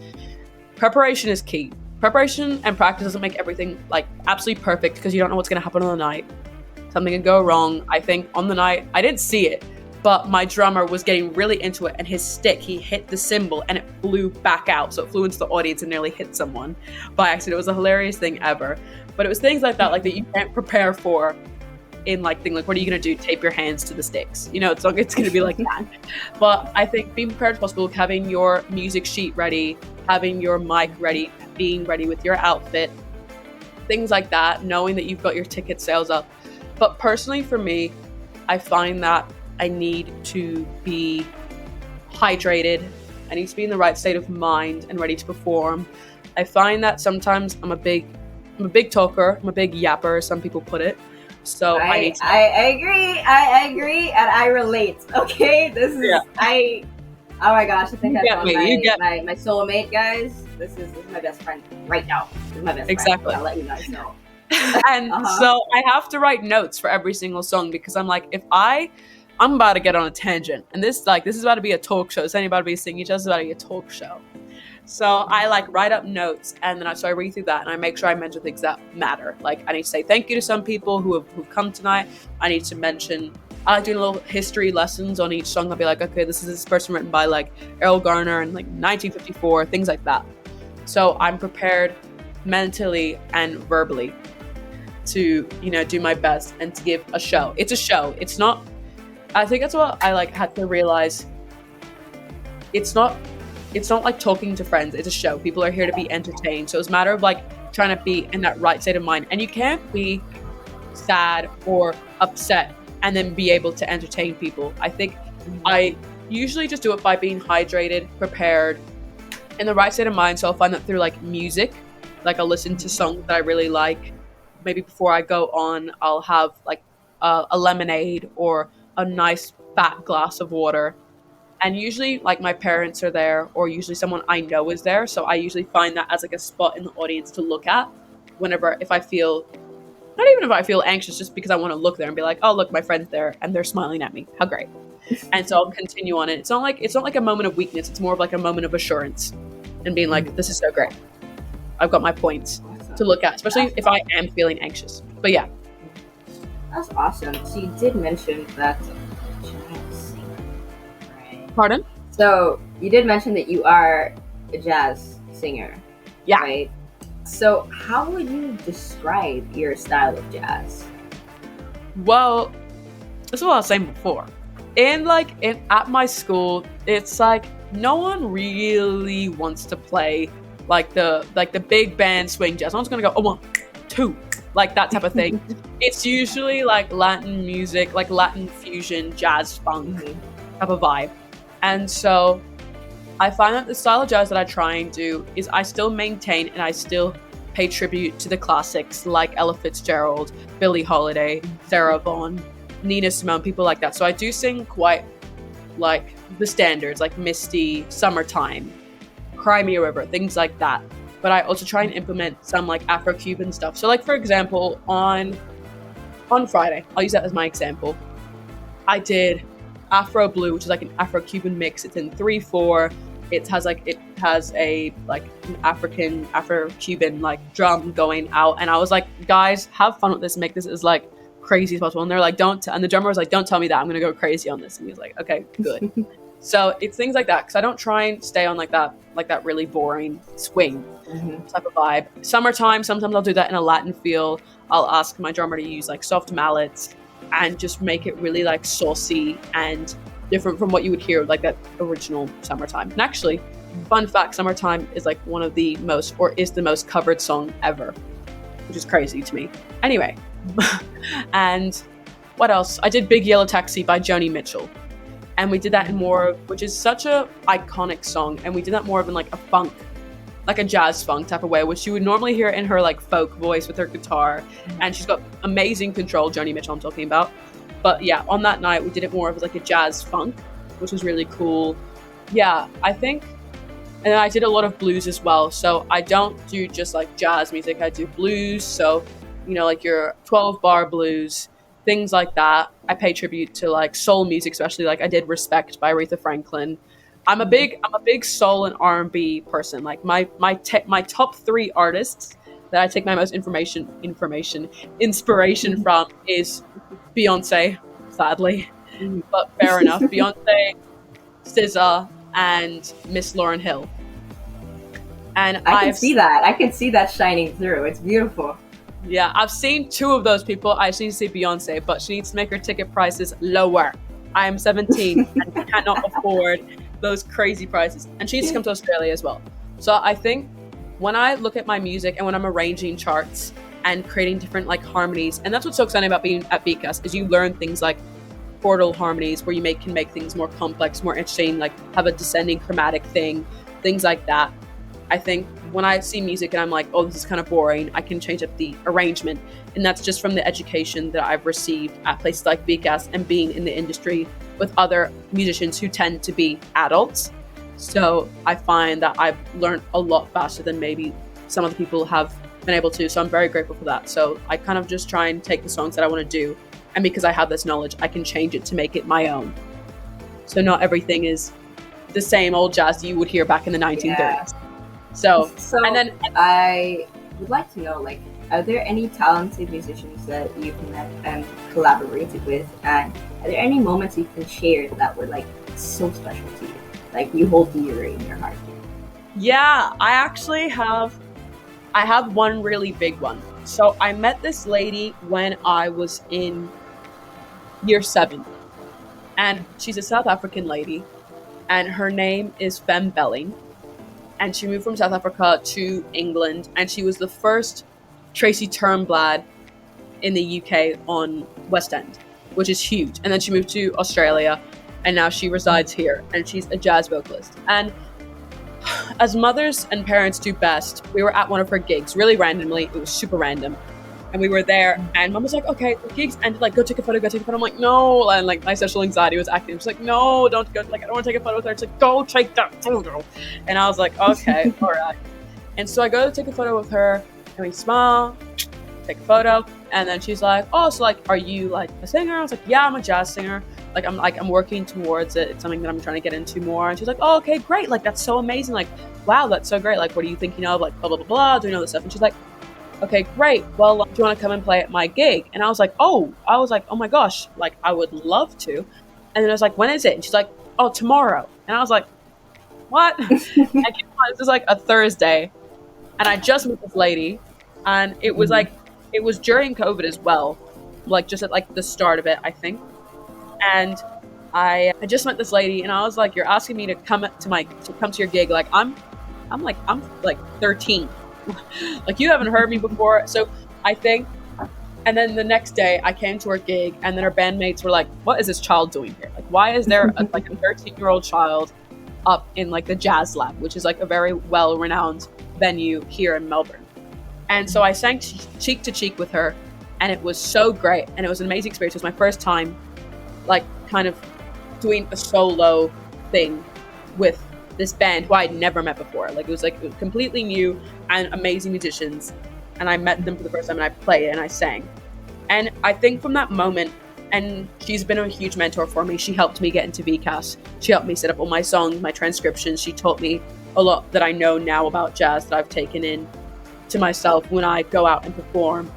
preparation is key. Preparation and practice doesn't make everything like absolutely perfect because you don't know what's going to happen on the night. Something could go wrong. I think on the night, I didn't see it, but my drummer was getting really into it, and his stick, he hit the cymbal and it flew back out. So it flew into the audience and nearly hit someone by accident. It was a hilarious thing ever. But it was things like that, like that you can't prepare for in like thing like, what are you going to do? Tape your hands to the sticks. You know, it's going to be like that. But I think being prepared as possible, having your music sheet ready, having your mic ready, being ready with your outfit, things like that, knowing that you've got your ticket sales up. But personally for me, I find that I need to be hydrated. I need to be in the right state of mind and ready to perform. I find that sometimes I'm a big talker, I'm a big yapper, as some people put it. So I agree, and I relate. Okay, this is oh my gosh, I think I found my soulmate, guys. This is my best friend right now. This is my best friend. I'll let you guys know. And so I have to write notes for every single song because I'm like, I'm about to get on a tangent, and this is about to be a talk show. It's about to be a singing show. It's about to be a talk show. So I like write up notes, and then I read through that, and I make sure I mention things that matter. Like I need to say thank you to some people who've come tonight. I need to mention. I like doing little history lessons on each song. I'll be like, okay, this is this person written by like Errol Garner in like 1954, things like that. So I'm prepared mentally and verbally to do my best and to give a show. It's a show. It's not. I think that's what I like had to realize. It's not like talking to friends. It's a show. People are here to be entertained. So it's a matter of like trying to be in that right state of mind. And you can't be sad or upset and then be able to entertain people. I think I usually just do it by being hydrated, prepared, in the right state of mind. So I'll find that through like music. Like I'll listen to songs that I really like. maybe before I go on, I'll have like a lemonade or a nice fat glass of water. And usually, like, my parents are there, or usually someone I know is there. So I usually find that as like a spot in the audience to look at whenever, if I feel, not even if I feel anxious, just because I want to look there and be like, oh, look, my friend's there and they're smiling at me. How great. And so I'll continue on it. It's not like a moment of weakness. It's more of like a moment of assurance and being like, this is so great. I've got my points to look at, especially if I am feeling anxious. But yeah. That's awesome. So you did mention that jazz singer, right? Pardon? So you did mention that you are a jazz singer. Yeah. Right? So how would you describe your style of jazz? Well, that's what I was saying before. At my school, it's like no one really wants to play like the big band swing jazz. No one's gonna go, oh, 1, 2, like that type of thing. It's usually like Latin music, like Latin fusion, jazz funk type of vibe. And so I find that the style of jazz that I try and do is I still maintain and I still pay tribute to the classics like Ella Fitzgerald, Billie Holiday, Sarah Vaughan, Nina Simone, people like that. So I do sing quite like the standards, like Misty, Summertime, Cry Me a River, things like that. But I also try and implement some like Afro-Cuban stuff. So like, for example, on Friday, I'll use that as my example, I did Afro Blue, which is like an Afro-Cuban mix. It's in 3/4. It has a like an Afro-Cuban like drum going out. And I was like, guys, have fun with this. Make this as like crazy as possible. And they're like, and the drummer was like, don't tell me that. I'm going to go crazy on this. And he was like, okay, good. So it's things like that. Cause I don't try and stay on like that really boring swing type of vibe. Summertime, sometimes I'll do that in a Latin feel. I'll ask my drummer to use like soft mallets and just make it really like saucy and different from what you would hear like that original Summertime. And actually, fun fact, Summertime is like one of the most, or is the most covered song ever, which is crazy to me. Anyway, and what else? I did Big Yellow Taxi by Joni Mitchell. And we did that in more of, which is such a iconic song. And we did that more of in like a funk, like a jazz funk type of way, which you would normally hear in her like folk voice with her guitar. And she's got amazing control, Joni Mitchell I'm talking about. But yeah, on that night, we did it more of like a jazz funk, which was really cool. Yeah, I think, and I did a lot of blues as well. So I don't do just like jazz music, I do blues. So, you know, like your 12-bar blues, things like that. I pay tribute to like soul music, especially like I did Respect by Aretha Franklin. I'm a big soul and R&B person. Like my top 3 artists that I take my most inspiration from is Beyonce, sadly, but fair enough. Beyonce, SZA, and Miss Lauryn Hill. And I can see that shining through. It's beautiful. Yeah, I've seen 2 of those people. I just need to see Beyonce, but she needs to make her ticket prices lower. I am 17 and cannot afford those crazy prices. And she needs to come to Australia as well. So I think when I look at my music and when I'm arranging charts and creating different like harmonies, and that's what's so exciting about being at Beatcast, is you learn things like chordal harmonies where you can make things more complex, more interesting, like have a descending chromatic thing, things like that. I think when I see music and I'm like, oh, this is kind of boring, I can change up the arrangement. And that's just from the education that I've received at places like Beatcast and being in the industry with other musicians who tend to be adults. So I find that I've learned a lot faster than maybe some other people have been able to. So I'm very grateful for that. So I kind of just try and take the songs that I want to do. And because I have this knowledge, I can change it to make it my own. So not everything is the same old jazz that you would hear back in the 1930s. Yeah. So and then I would like to know, like, are there any talented musicians that you've met and collaborated with? And are there any moments you can share that were like so special to you? Like you hold dear in your heart? Yeah, I actually have one really big one. So I met this lady when I was in year 7. And she's a South African lady. And her name is Fem Belling. And she moved from South Africa to England, and she was the first Tracy Turnblad in the UK on West End, which is huge. And then she moved to Australia, and now she resides here, and she's a jazz vocalist. And as mothers and parents do best, we were at one of her gigs, really randomly. It was super random. and we were there, and mom was like, okay, the gigs ended, like, go take a photo. I'm like, no, and like my social anxiety was acting. She's like, no, don't go, like, I don't want to take a photo with her. She's like, go take that photo. And I was like, okay, all right. And so I go to take a photo with her, and we smile, take a photo, and then she's like, oh, so like, are you like a singer? I was like, yeah, I'm a jazz singer. I'm working towards it. It's something that I'm trying to get into more. And she's like, oh, okay, great. Like, that's so amazing. Like, wow, that's so great. Like, what are you thinking of? Like, blah, blah, blah, blah, doing all this stuff. And she's like, okay, great. Well, do you want to come and play at my gig? And I was like, oh my gosh, like, I would love to. And then I was like, when is it? And she's like, oh, tomorrow. And I was like, what? And this is like a Thursday. And I just met this lady. And it was like, it was during COVID as well. Like, just at like the start of it, I think. And I just met this lady, and I was like, you're asking me to come to your gig. Like, I'm 13. Like, you haven't heard me before. So I think, and then the next day I came to her gig, and then her bandmates were like, what is this child doing here? Like, why is there a 13-year-old child up in like the Jazz Lab, which is like a very well-renowned venue here in Melbourne? And so I sang cheek to cheek with her, and it was so great, and it was an amazing experience. It was my first time like kind of doing a solo thing with this band who I'd never met before. Like, it was completely new and amazing musicians, and I met them for the first time, and I played and I sang. And I think from that moment, and she's been a huge mentor for me. She helped me get into VCAS. She helped me set up all my songs, my transcriptions. She taught me a lot that I know now about jazz that I've taken in to myself when I go out and perform.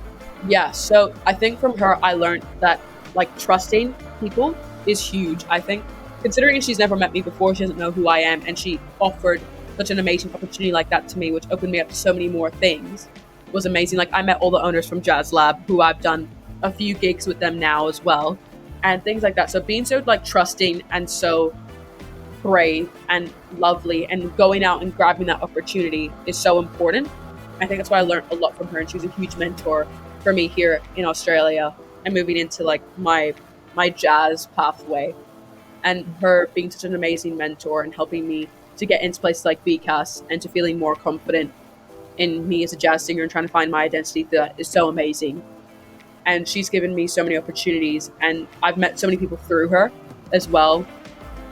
Yeah, so I think from her I learned that like trusting people is huge. I think, considering she's never met me before, she doesn't know who I am, and she offered such an amazing opportunity like that to me, which opened me up to so many more things, was amazing. Like, I met all the owners from Jazz Lab, who I've done a few gigs with them now as well, and things like that. So being so like trusting and so brave and lovely and going out and grabbing that opportunity is so important. I think that's why I learned a lot from her, and she was a huge mentor for me here in Australia and moving into like my jazz pathway, and her being such an amazing mentor and helping me to get into places like VCAS and to feeling more confident in me as a jazz singer and trying to find my identity. That is so amazing. And she's given me so many opportunities, and I've met so many people through her as well.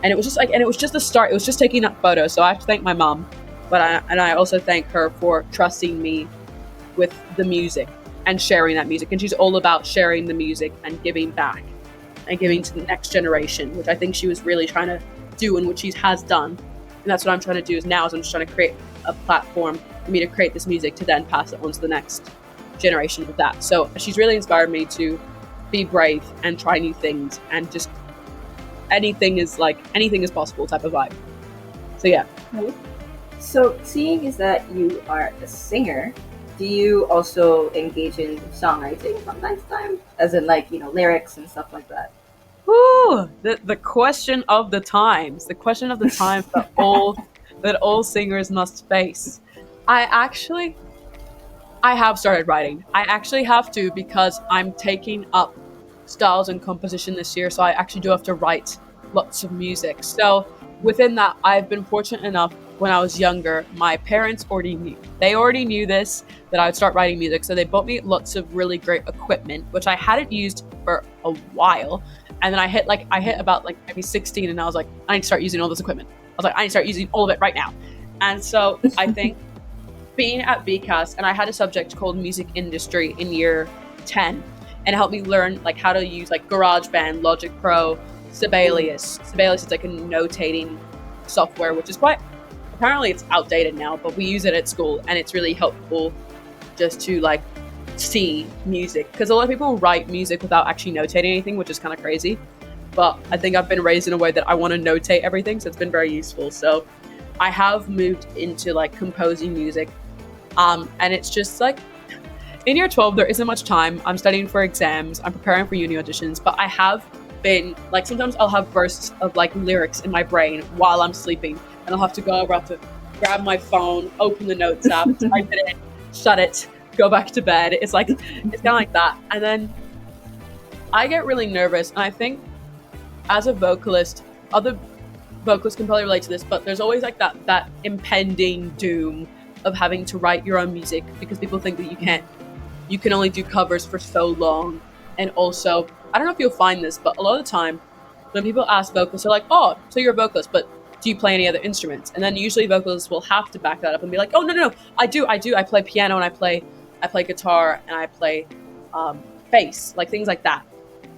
And it was just the start. It was just taking that photo. So I have to thank my mom, but I also thank her for trusting me with the music and sharing that music. And she's all about sharing the music and giving back and giving to the next generation, which I think she was really trying to do, and which she has done. And that's what I'm trying to do now, is I'm just trying to create a platform for me to create this music to then pass it on to the next generation of that. So she's really inspired me to be brave and try new things, and just anything is possible type of vibe. So yeah. So seeing is that you are a singer, do you also engage in songwriting from time to time? As in, like, lyrics and stuff like that? Ooh, the question of the times. The question of the times that all singers must face. I have started writing. I actually have to, because I'm taking up styles and composition this year, so I actually do have to write lots of music. So within that, I've been fortunate enough, when I was younger, my parents already knew. They already knew this, that I would start writing music. So they bought me lots of really great equipment, which I hadn't used for a while. And then I hit about like maybe 16, and I was like, I need to start using all this equipment. I was like, I need to start using all of it right now. And so I think being at VCAS, and I had a subject called music industry in year 10, and it helped me learn like how to use like GarageBand, Logic Pro, Sibelius. Sibelius is like a notating software, which is apparently it's outdated now, but we use it at school, and it's really helpful just to like see music, because a lot of people write music without actually notating anything, which is kind of crazy. But I think I've been raised in a way that I want to notate everything, so it's been very useful. So I have moved into like composing music, and it's just like in year 12 there isn't much time. I'm studying for exams, I'm preparing for uni auditions, but I have been like, sometimes I'll have bursts of like lyrics in my brain while I'm sleeping, and I'll have to grab my phone, open the notes app, type it in, shut it, go back to bed. It's kind of like that. And then I get really nervous, and I think as a vocalist, other vocalists can probably relate to this, but there's always like that impending doom of having to write your own music, because people think that you can't you can only do covers for so long. And also, I don't know if you'll find this, but a lot of the time when people ask vocalists, they're like, oh, so you're a vocalist, but do you play any other instruments? And then usually vocalists will have to back that up and be like, oh, no, I do. I play piano and I play guitar and I play bass, like things like that.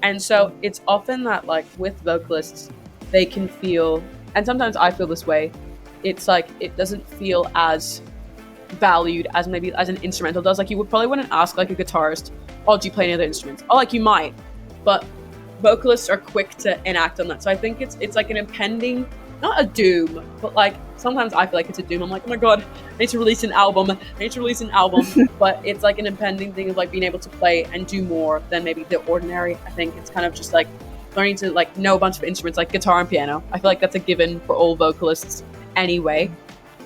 And so it's often that like with vocalists, they can feel, and sometimes I feel this way, it's like it doesn't feel as valued as maybe as an instrumental does. Like you would probably wouldn't ask like a guitarist, oh, do you play any other instruments? Oh, like you might, but vocalists are quick to enact on that. So I think it's like an impending, not a doom, but like sometimes I feel like it's a doom. I'm like, oh my god, I need to release an album. But it's like an impending thing of like being able to play and do more than maybe the ordinary. I think it's kind of just like learning to like know a bunch of instruments like guitar and piano. I feel like that's a given for all vocalists anyway.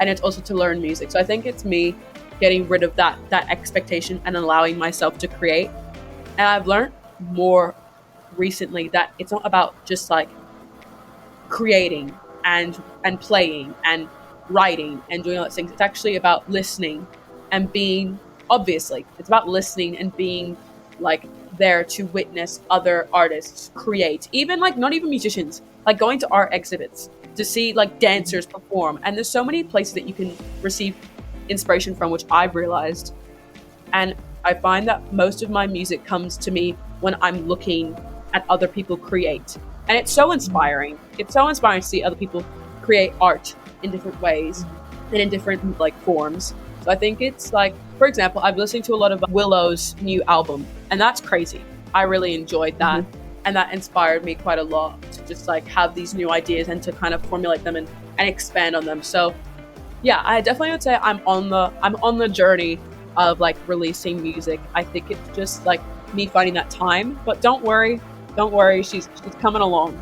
And it's also to learn music. So I think it's me getting rid of that expectation and allowing myself to create. And I've learned more recently that it's not about just like creating and playing and writing and doing all those things. It's actually about listening and being, obviously, it's about listening and being like there to witness other artists create, even like not even musicians, like going to art exhibits to see like dancers perform. And there's so many places that you can receive inspiration from, which I've realized. And I find that most of my music comes to me when I'm looking at other people create. And it's so inspiring. It's so inspiring to see other people create art in different ways and in different like forms. So I think it's like, for example, I've listened to a lot of Willow's new album, and that's crazy. I really enjoyed that. And that inspired me quite a lot to just like have these new ideas and to kind of formulate them and expand on them. So yeah, I definitely would say I'm on the journey of like releasing music. I think it's just like me finding that time. But don't worry, she's coming along.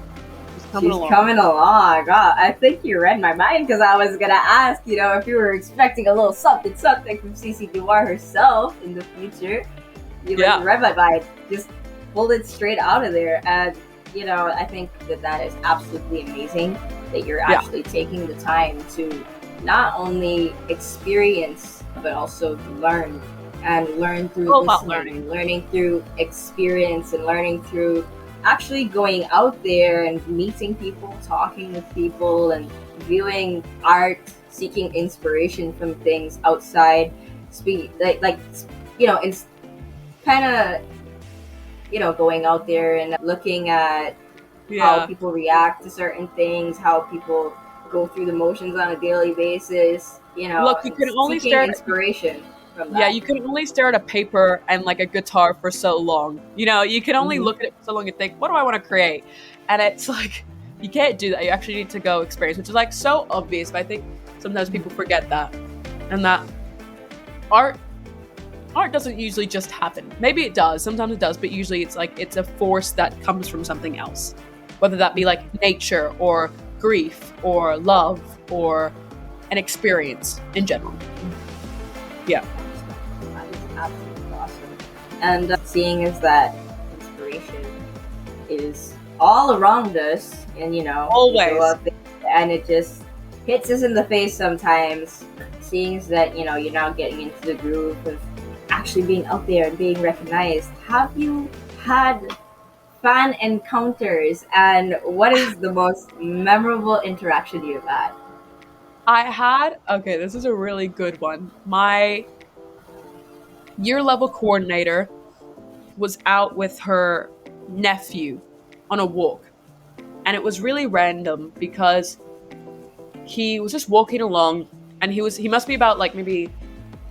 She's coming along. God, I think you read my mind because I was gonna ask, if you were expecting a little something from CC Dewar herself in the future. You read my mind. Just pulled it straight out of there. And I think that is absolutely amazing that you're actually taking the time to not only experience but also learn, and learn through listening, learning through experience, and learning through actually going out there and meeting people, talking with people, and viewing art, seeking inspiration from things outside. It's kind of going out there and looking at how people react to certain things, how people go through the motions on a daily basis. Look, you can only stare at inspiration from that. Yeah, you can only stare at a paper and like a guitar for so long. You can only look at it for so long and think, what do I want to create? And it's like, you can't do that. You actually need to go experience, which is like so obvious, but I think sometimes people forget that. And that art doesn't usually just happen. Maybe it does, sometimes it does, but usually it's like it's a force that comes from something else. Whether that be like nature or grief or love or an experience in general. Yeah. That is absolutely awesome. And seeing as that inspiration is all around us, and always, and it just hits us in the face sometimes, seeing as that you're now getting into the groove of actually being out there and being recognized. Have you had fan encounters, and what is the most memorable interaction you've had? Okay, this is a really good one. My year level coordinator was out with her nephew on a walk, and it was really random because he was just walking along, and he must be about maybe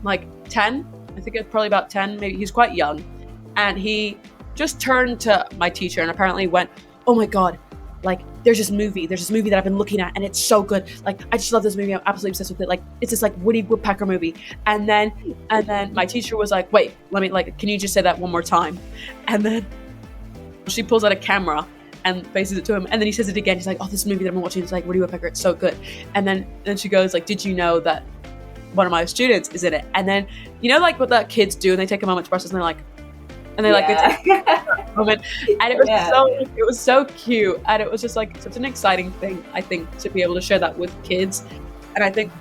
10. I think it's probably about 10, maybe. He's quite young, and he just turned to my teacher and apparently went, oh my god, there's this movie that I've been looking at, and it's so good. I just love this movie. I'm absolutely obsessed with it. It's this Woodpecker movie. And then my teacher was like, wait, let me can you just say that one more time? And then she pulls out a camera and faces it to him, and then he says it again. He's like, oh, this movie that I've been watching is Woodpecker, it's so good. And then she goes did you know that one of my students is in it? And then what the kids do, and they take a moment to process, and they take a moment, and it was so cute, and it was just such an exciting thing, I think, to be able to share that with kids. And I think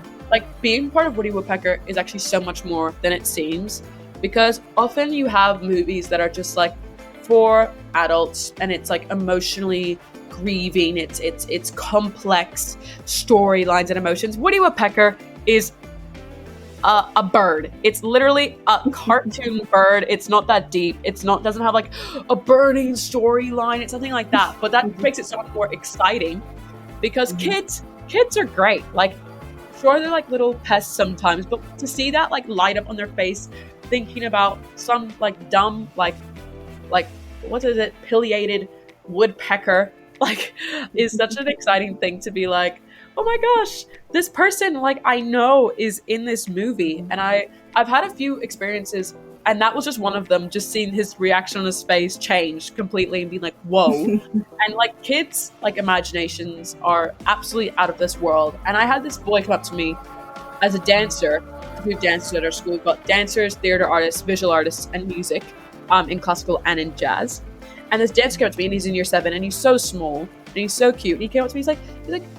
being part of Woody Woodpecker is actually so much more than it seems. because often you have movies that are just like for adults and it's like emotionally grieving, it's complex storylines and emotions. Woody Woodpecker is a bird. It's literally a cartoon bird. It's not that deep. Doesn't have like a burning storyline. It's something like that. But that makes it so much more exciting because kids are great. Like, sure, they're like little pests sometimes, but to see that like light up on their face, thinking about some like dumb like what is it, pileated woodpecker, like, is such an exciting thing to be like, oh my gosh, this person like I know is in this movie. And I've had a few experiences, and that was just one of them, just seeing his reaction on his face change completely and being like, whoa. And like kids like imaginations are absolutely out of this world. And I had this boy come up to me as a dancer who dances at our school. We've got dancers, theater artists, visual artists, and music in classical and in jazz. And this dancer came up to me, and he's in year 7, and he's so small and he's so cute. And he came up to me, he's like,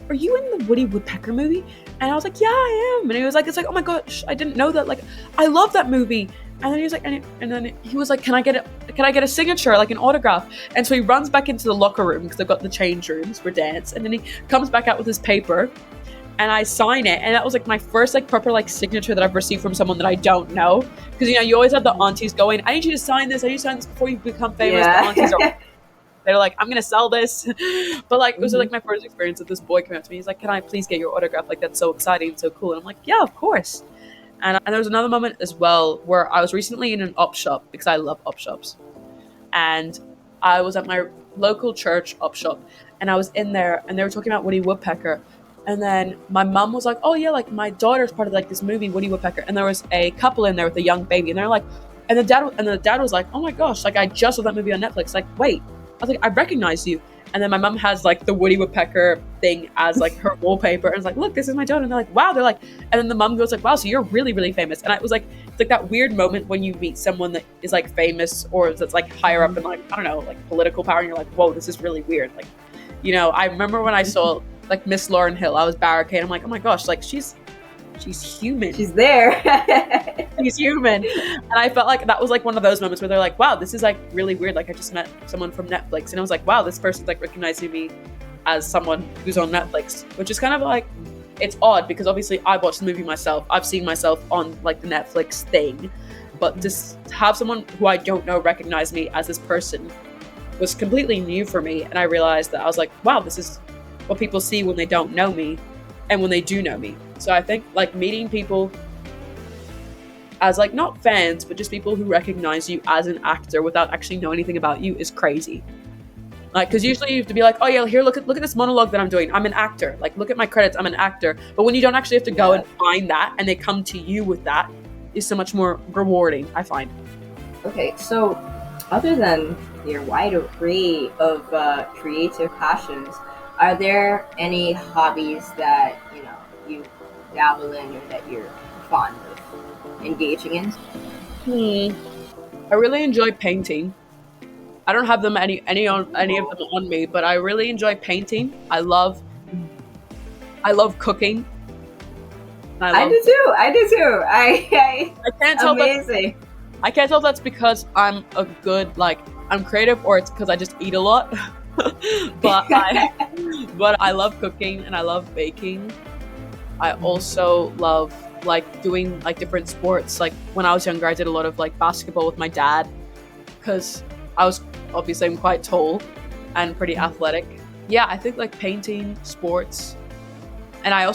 are you in the Woody Woodpecker movie? And I was like, yeah, I am. And he was like, it's like, oh my gosh, I didn't know that. Like, I love that movie. And then he was like, and then he was like, can I get a signature, like an autograph? And so he runs back into the locker room because they've got the change rooms for dance. And then he comes back out with his paper, and I sign it. And that was like my first like proper like signature that I've received from someone that I don't know. Because, you know, you always have the aunties going, I need you to sign this. I need you to sign this before you become famous. Yeah. The aunties are, they're like, I'm going to sell this. But like, it was like my first experience of this boy coming up to me. He's like, can I please get your autograph? Like, that's so exciting and so cool. And I'm like, yeah, of course. And there was another moment as well where I was recently in an op shop, because I love op shops. And I was at my local church op shop, and I was in there, and they were talking about Woody Woodpecker. And then my mum was like, oh yeah, like my daughter's part of like this movie, Woody Woodpecker. And there was a couple in there with a young baby, and they're like, and the dad was like, oh my gosh, like I just saw that movie on Netflix. Like, wait, I was like, I recognize you. And then my mum has like the Woody Woodpecker thing as like her wallpaper, and it's like, look, this is my daughter. And they're like, wow. They're like, and then the mum goes like, wow, so you're really, really famous. And I was like, it's like that weird moment when you meet someone that is like famous or that's like higher up in like, I don't know, like political power, and you're like, whoa, this is really weird. Like, you know, I remember when I saw like Miss Lauryn Hill, I was barricaded. I'm like, oh my gosh, like she's human. She's there. She's human. And I felt like that was like one of those moments where they're like, wow, this is like really weird. Like I just met someone from Netflix, and I was like, wow, this person's like recognizing me as someone who's on Netflix, which is kind of like, it's odd because obviously I watched the movie myself. I've seen myself on like the Netflix thing, but just to have someone who I don't know recognize me as this person was completely new for me. And I realized that I was like, wow, this is what people see when they don't know me and when they do know me. So I think like meeting people as like not fans, but just people who recognize you as an actor without actually knowing anything about you is crazy. Like, because usually you have to be like, oh yeah, here, look at this monologue that I'm doing. I'm an actor. Like, look at my credits. I'm an actor. But when you don't actually have to go and find that, and they come to you with that, is so much more rewarding, I find. Okay, so other than your wide array of creative passions, are there any hobbies that you dabble in or that you're fond of engaging in? I really enjoy painting. I don't have them any of them on me, but I really enjoy painting. I love cooking. I do too. I can't tell. Amazing. I can't tell if that's because I'm a good I'm creative, or it's because I just eat a lot. but I love cooking and I love baking. I also love doing different sports. Like when I was younger, I did a lot of basketball with my dad because I'm quite tall and pretty athletic. Yeah, I think painting, sports, and I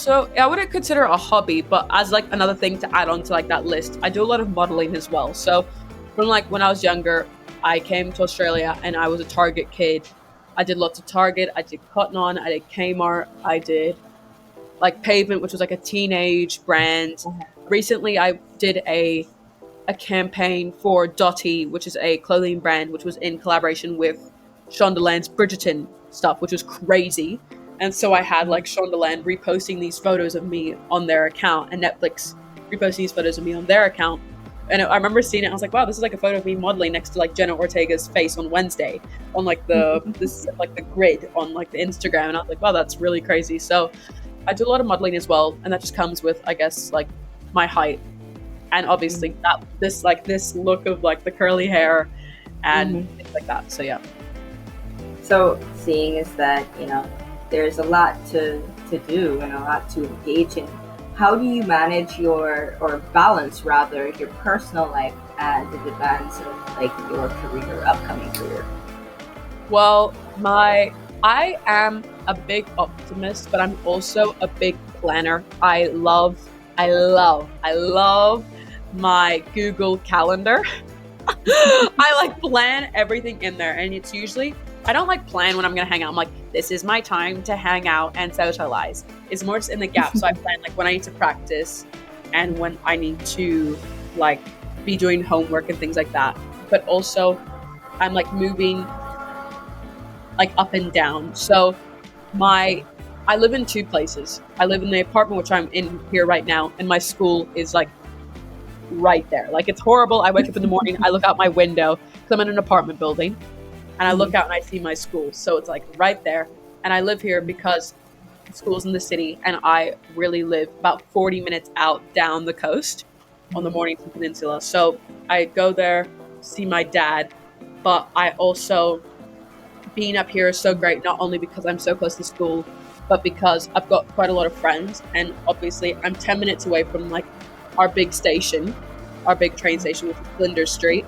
wouldn't consider it a hobby, but as another thing to add on to that list, I do a lot of modeling as well. So from when I was younger, I came to Australia and I was a Target kid. I did lots of Target. I did Cotton On. I did Kmart. I did Pavement, which was a teenage brand. Recently, I did a campaign for Dottie, which is a clothing brand, which was in collaboration with Shondaland's Bridgerton stuff, which was crazy. And so I had Shondaland reposting these photos of me on their account, and Netflix reposting these photos of me on their account. And I remember seeing it. I was like, wow, this is a photo of me modeling next to Jenna Ortega's face on Wednesday on the grid on the Instagram. And I was like, wow, that's really crazy. So I do a lot of modeling as well, and that just comes with, I guess, my height. and obviously that this look of like the curly hair and things like that. So yeah. So seeing is that, there's a lot to do and a lot to engage in. How do you manage or balance rather, your personal life and the demands of like your career, upcoming career? Well, I am a big optimist, but I'm also a big planner. I love my Google Calendar. I like plan everything in there, and it's usually, I don't like plan when I'm gonna hang out. I'm like, this is my time to hang out and socialize. It's more just in the gap. So I plan like when I need to practice and when I need to like be doing homework and things like that. But also I'm like moving like up and down. So I live in two places. I live in the apartment which I'm in here right now, and my school is like right there. Like, it's horrible. I wake up in the morning, I look out my window because I'm in an apartment building, and I look out and I see my school. So it's like right there. And I live here because the school's in the city, and I really live about 40 minutes out down the coast on the Mornington Peninsula. So I go there, see my dad, but I also, being up here is so great, not only because I'm so close to school, but because I've got quite a lot of friends, and obviously I'm 10 minutes away from like our big station, our big train station, which is Flinders Street.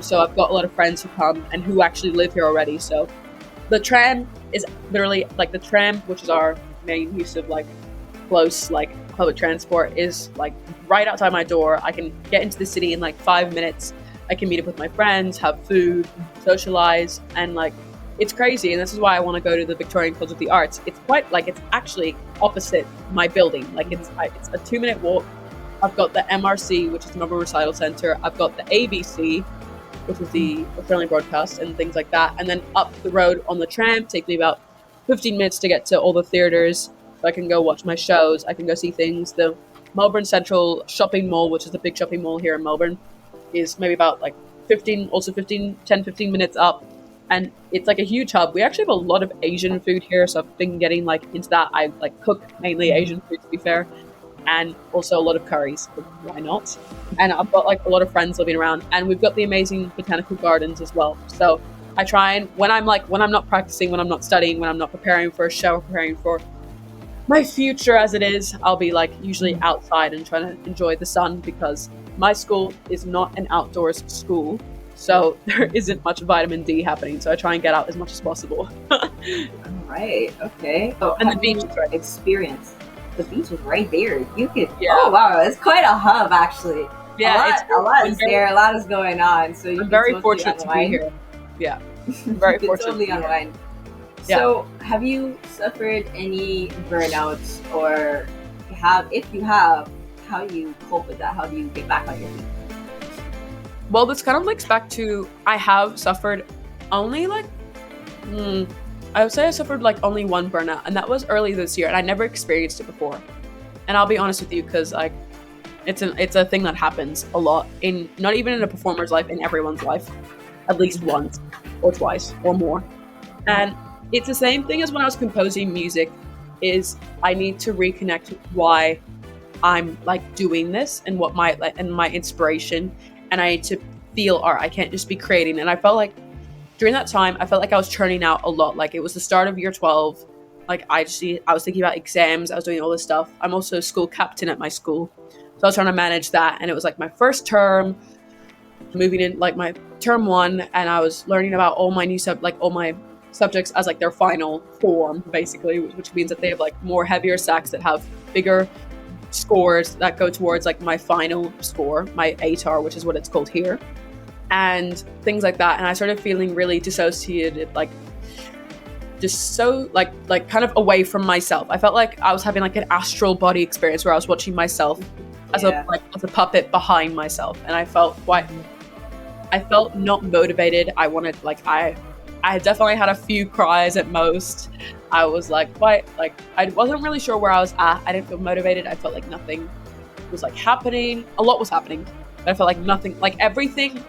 So I've got a lot of friends who come and who actually live here already. So the tram is literally like the tram, which is our main use of like close like public transport, is like right outside my door. I can get into the city in like 5 minutes. I can meet up with my friends, have food, socialize, and like it's crazy. And this is why I want to go to the Victorian College of the Arts. It's quite like, it's actually opposite my building. Like it's a 2-minute walk. I've got the MRC, which is the Melbourne Recital Centre. I've got the ABC, which is the Australian Broadcast, and things like that. And then up the road on the tram, take me about 15 minutes to get to all the theatres. So I can go watch my shows. I can go see things. The Melbourne Central Shopping Mall, which is the big shopping mall here in Melbourne, is maybe about like 10, 15 minutes up. And it's like a huge hub. We actually have a lot of Asian food here, so I've been getting like into that. I like cook mainly Asian food, to be fair, and also a lot of curries. Why not? And I've got like a lot of friends living around, and we've got the amazing botanical gardens as well. So I try and when I'm not practicing, when I'm not studying, when I'm not preparing for a show, preparing for my future as it is, I'll be like usually outside and trying to enjoy the sun, because my school is not an outdoors school. So there isn't much vitamin D happening. So I try and get out as much as possible. All right. Okay. So, and the beach is right. Experience. The beach is right there. You could. Yeah. Oh wow, it's quite a hub actually. Yeah, a lot is there. A lot is going on. So I'm very fortunate to be here. Yeah, I'm very fortunate. Totally unwind. Yeah. So, have you suffered any burnouts, or if you have, how do you cope with that? How do you get back on your feet? Well, this kind of links back to, I have suffered only like, I would say I suffered like only one burnout, and that was early this year, and I never experienced it before. And I'll be honest with you, because like, it's a thing that happens a lot in, not even in a performer's life, in everyone's life, at least once or twice or more. And it's the same thing as when I was composing music, is I need to reconnect with why I'm like doing this and what my inspiration. And I need to feel art. I can't just be creating. And I felt like during that time, I felt like I was churning out a lot. Like, it was the start of year 12. Like, I was thinking about exams. I was doing all this stuff. I'm also a school captain at my school. So I was trying to manage that. And it was like my first term, moving in like my term 1. And I was learning about all my all my subjects as like their final form, basically, which means that they have like more heavier sacs that have bigger scores that go towards like my final score, my ATAR, which is what it's called here, and things like that. And I started feeling really dissociated, like just so like kind of away from myself. I felt like I was having like an astral body experience where I was watching myself as a puppet behind myself, and I felt not motivated. I wanted I definitely had a few cries at most. I was like I wasn't really sure where I was at. I didn't feel motivated. I felt like nothing was like happening. A lot was happening, but I felt like nothing, like everything.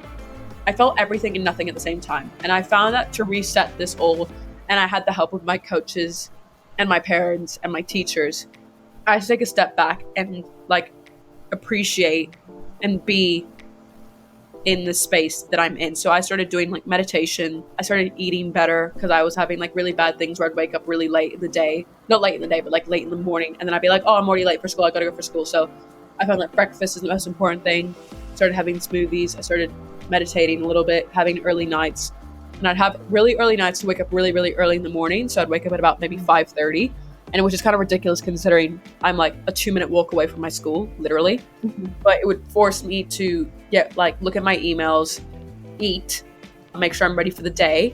I felt everything and nothing at the same time. And I found that to reset this all, and I had the help of my coaches and my parents and my teachers, I had to take a step back and like appreciate and be in the space that I'm in. So I started doing like meditation. I started eating better because I was having like really bad things where I'd wake up really late in the day. Not late in the day, but like late in the morning. And then I'd be like, oh, I'm already late for school. I gotta go for school. So I found that breakfast is the most important thing. Started having smoothies. I started meditating a little bit, having early nights. And I'd have really early nights to wake up really, really early in the morning. So I'd wake up at about maybe 5:30. And which is kind of ridiculous considering I'm like a 2-minute walk away from my school, literally. Mm-hmm. But it would force me to look at my emails, eat, make sure I'm ready for the day.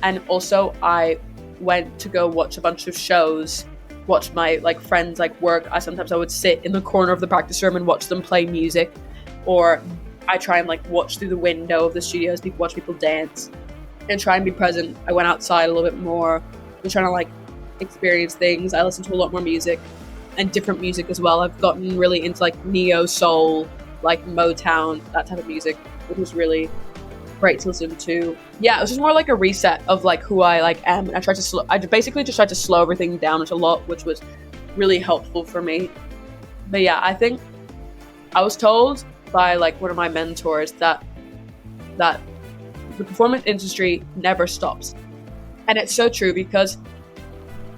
And also I went to go watch a bunch of shows, watch my like friends like work. Sometimes I would sit in the corner of the practice room and watch them play music, or I try and like watch through the window of the studios, watch people dance and try and be present. I went outside a little bit more. I'm trying to like experience things. I listen to a lot more music and different music as well. I've gotten really into like neo soul, like Motown, that type of music, which was really great to listen to. Yeah, it was just more like a reset of like who I like am. And I basically just tried to slow everything down a lot, which was really helpful for me. But yeah, I think I was told by like one of my mentors that the performance industry never stops. And it's so true, because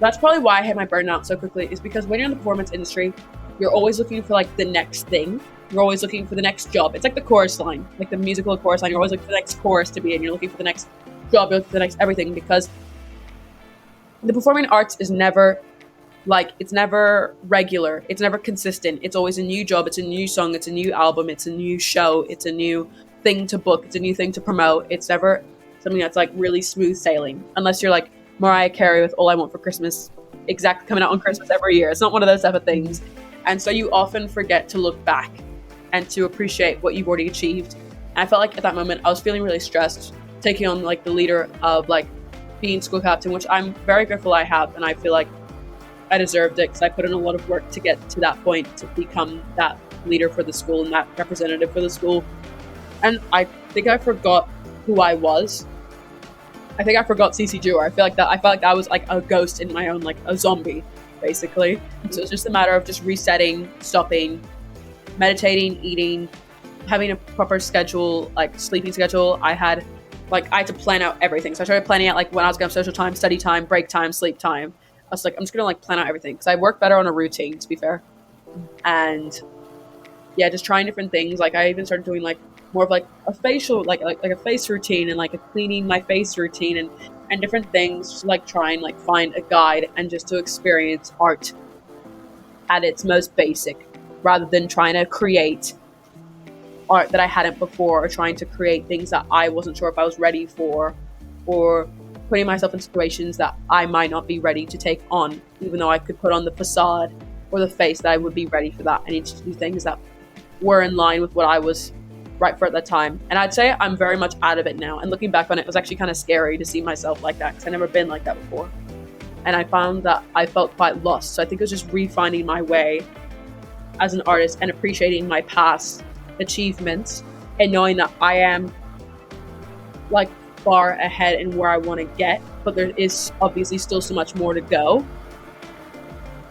that's probably why I hit my burnout so quickly, is because when you're in the performance industry, you're always looking for like the next thing. You're always looking for the next job. It's like the chorus line, like the musical chorus line. You're always looking for the next chorus to be in. You're looking for the next job. You're looking for the next everything, because the performing arts is never it's never regular. It's never consistent. It's always a new job. It's a new song. It's a new album. It's a new show. It's a new thing to book. It's a new thing to promote. It's never something that's like really smooth sailing, unless you're like Mariah Carey with All I Want for Christmas, exactly coming out on Christmas every year. It's not one of those type of things. And so you often forget to look back and to appreciate what you've already achieved. And I felt like at that moment I was feeling really stressed, taking on like the leader of like being school captain, which I'm very grateful I have, and I feel like I deserved it because I put in a lot of work to get to that point, to become that leader for the school and that representative for the school. And I think I forgot who I was. I think I forgot CC Dewar. I felt like I was like a ghost in my own, like a zombie, basically. So it's just a matter of just resetting, stopping, meditating, eating, having a proper schedule, like sleeping schedule. I had to plan out everything. So I started planning out like when I was going to have social time, study time, break time, sleep time. I was like, I'm just gonna like plan out everything, because I work better on a routine, to be fair. And yeah, just trying different things. Like I even started doing like more of like a facial, like a face routine, and like a cleaning my face routine, and different things, just like try and like find a guide and just to experience art at its most basic, rather than trying to create art that I hadn't before, or trying to create things that I wasn't sure if I was ready for, or putting myself in situations that I might not be ready to take on, even though I could put on the facade or the face that I would be ready for that. I need to do things that were in line with what I was right for at that time. And I'd say I'm very much out of it now. And looking back on it, it was actually kind of scary to see myself like that, because I've never been like that before. And I found that I felt quite lost. So I think it was just refining my way as an artist and appreciating my past achievements, and knowing that I am like far ahead in where I want to get, but there is obviously still so much more to go.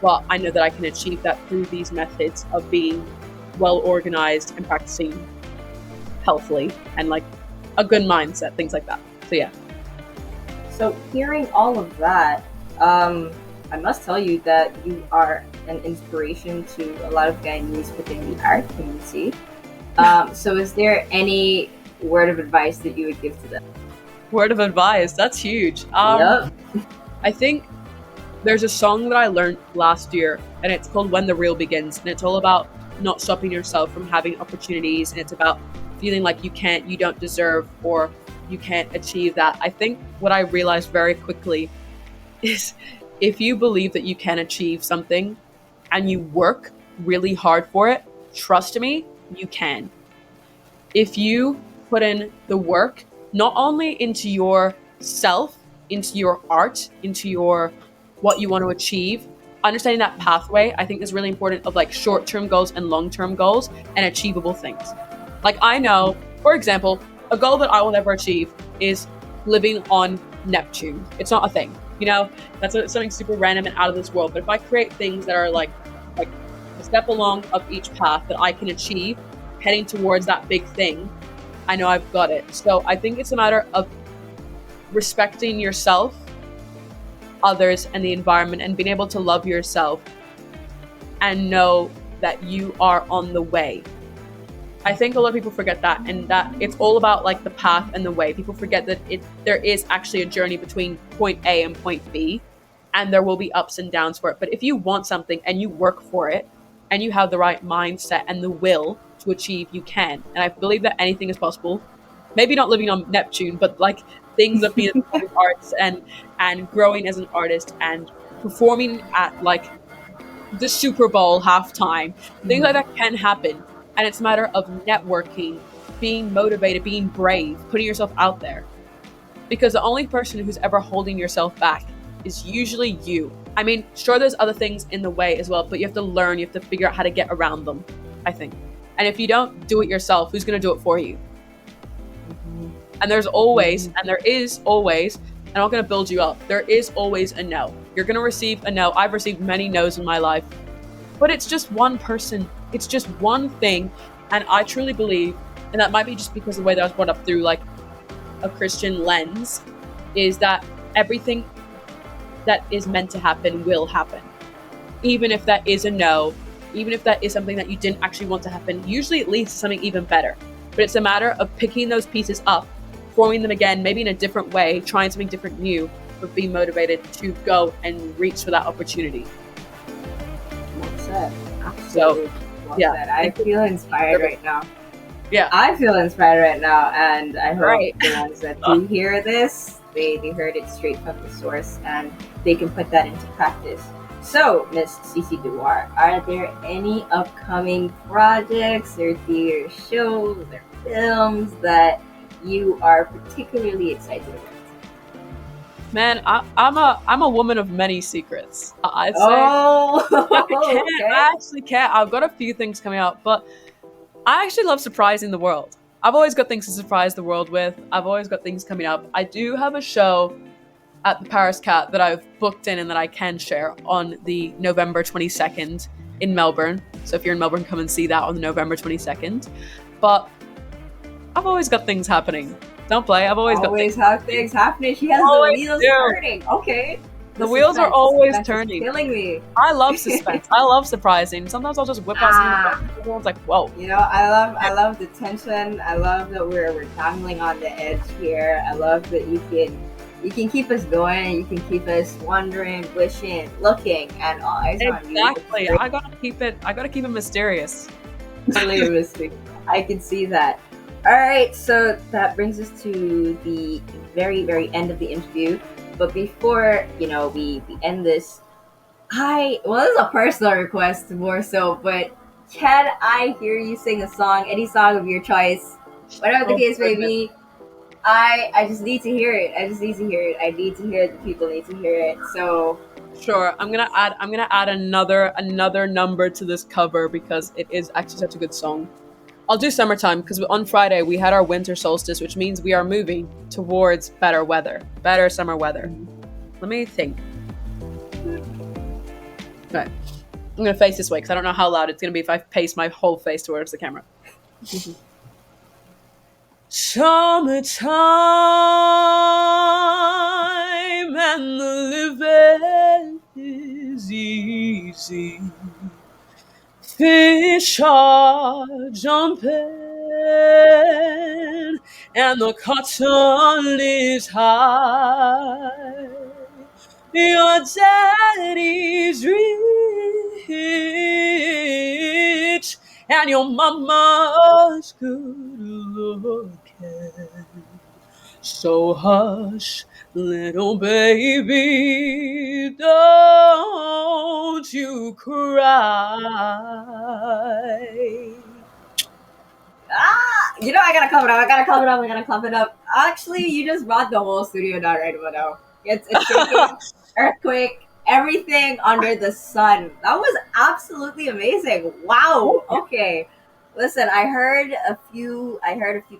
But I know that I can achieve that through these methods of being well organized and practicing healthily and like a good mindset, things like that. So yeah. So hearing all of that, I must tell you that you are an inspiration to a lot of Guyanese within the art community. So is there any word of advice that you would give to them? Word of advice, that's huge. Yep. I think there's a song that I learned last year, and it's called When the Real Begins, and it's all about not stopping yourself from having opportunities, and it's about feeling like you don't deserve, or you can't achieve that. I think what I realized very quickly is if you believe that you can achieve something and you work really hard for it, trust me, you can. If you put in the work, not only into yourself, into your art, into your what you want to achieve, understanding that pathway, I think is really important, of like short-term goals and long-term goals and achievable things. Like I know, for example, a goal that I will never achieve is living on Neptune. It's not a thing, you know? That's something super random and out of this world. But if I create things that are like a step along of each path that I can achieve, heading towards that big thing, I know I've got it. So I think it's a matter of respecting yourself, others, and the environment, and being able to love yourself and know that you are on the way. I think a lot of people forget that, and that it's all about like the path and the way. People forget that there is actually a journey between point A and point B, and there will be ups and downs for it. But if you want something and you work for it, and you have the right mindset and the will to achieve, you can. And I believe that anything is possible. Maybe not living on Neptune, but like things of being in the arts and growing as an artist and performing at like the Super Bowl halftime. Things like that can happen. And it's a matter of networking, being motivated, being brave, putting yourself out there. Because the only person who's ever holding yourself back is usually you. I mean, sure, there's other things in the way as well, but you have to learn, you have to figure out how to get around them, I think. And if you don't do it yourself, who's going to do it for you? And there's always, and there is always, and I'm not going to build you up, there is always a no. You're going to receive a no. I've received many no's in my life, but it's just one person. It's just one thing. And I truly believe, and that might be just because of the way that I was brought up through like a Christian lens, is that everything that is meant to happen will happen. Even if that is a no, even if that is something that you didn't actually want to happen, usually it leads to something even better. But it's a matter of picking those pieces up, forming them again, maybe in a different way, trying something different new, but being motivated to go and reach for that opportunity. Well said. Absolutely. Well said. I feel inspired right now. Yeah. I feel inspired right now, and I hope the ones that do hear this, they heard it straight from the source, and they can put that into practice. So, Miss CC Dewar, are there any upcoming projects or theater shows or films that you are particularly excited about? Man, I'm a woman of many secrets. I'd say. I actually can't. I've got a few things coming out, but I actually love surprising the world. I've always got things to surprise the world with. I've always got things coming up. I do have a show at the Paris Cat that I've booked in and that I can share on the November 22nd in Melbourne. So if you're in Melbourne, come and see that on the November 22nd. But I've always got things happening. Don't play. I've always got things happening. She has the wheels turning. Okay. The wheels are always turning. Killing me. I love suspense. I love surprising. Sometimes I'll just whip out something. Everyone's like, "Whoa!" You know, I love the tension. I love that we're dangling on the edge here. I love that you can keep us going. You can keep us wondering, wishing, looking, and all eyes on you. Exactly. I gotta keep it mysterious. I can see that. All right, so that brings us to the very, very end of the interview. But before, we end this, this is a personal request more so, but can I hear you sing a song, any song of your choice, whatever the case may be? I just need to hear it. I need to hear it. The people need to hear it. So sure, I'm gonna add another number to this cover because it is actually such a good song. I'll do summertime because on Friday we had our winter solstice, which means we are moving towards better summer weather. Let me think. Okay, I'm gonna face this way because I don't know how loud it's gonna be if I pace my whole face towards the camera. Summertime and the living is easy. Fish are jumping and the cotton is high. Your daddy's rich and your mama's good looking. So hush, little baby, don't you cry. I gotta clap it up. Actually, you just brought the whole studio down right about now. It's shaking, earthquake, everything under the sun. That was absolutely amazing. Wow. Okay. Listen, I heard a few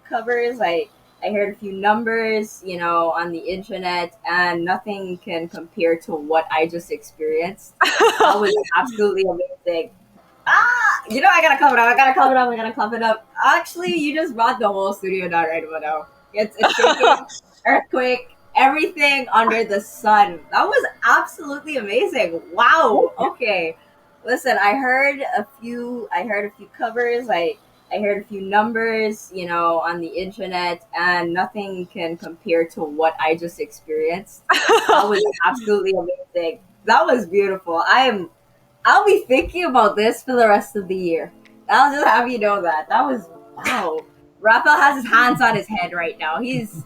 covers. I heard a few numbers, on the internet, and nothing can compare to what I just experienced. That was absolutely amazing. I gotta clap it up. Actually, you just brought the whole studio down right about now. It's shaking, earthquake, everything under the sun. That was absolutely amazing. Wow. Okay. Listen, I heard a few covers. I heard a few numbers, on the internet, and nothing can compare to what I just experienced. That was absolutely amazing. That was beautiful. I'll be thinking about this for the rest of the year. I'll just have you know that. That was wow. Raphael has his hands on his head right now. He's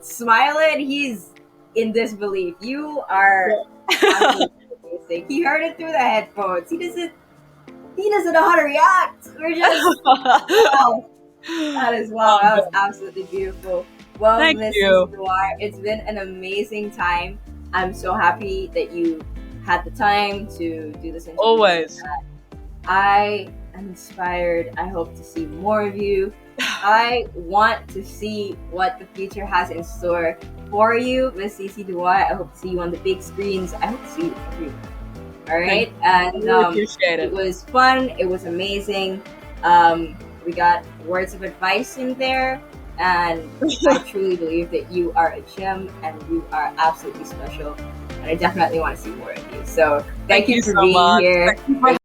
smiling. He's in disbelief. You are absolutely amazing. He heard it through the headphones. He doesn't know how to react. We're just wow. That is wow. That was absolutely beautiful. Well, Thank Miss you. Dewar, it's been an amazing time. I'm so happy that you had the time to do this interview. Always. I am inspired. I hope to see more of you. I want to see what the future has in store for you, Miss CC Dewar. I hope to see you on the big screens. I hope to see you everywhere. All right, and really appreciate it was fun. It was amazing. We got words of advice in there, and I truly believe that you are a gem and you are absolutely special. And I definitely want to see more of you. So thank you for so being much. here. Thank you for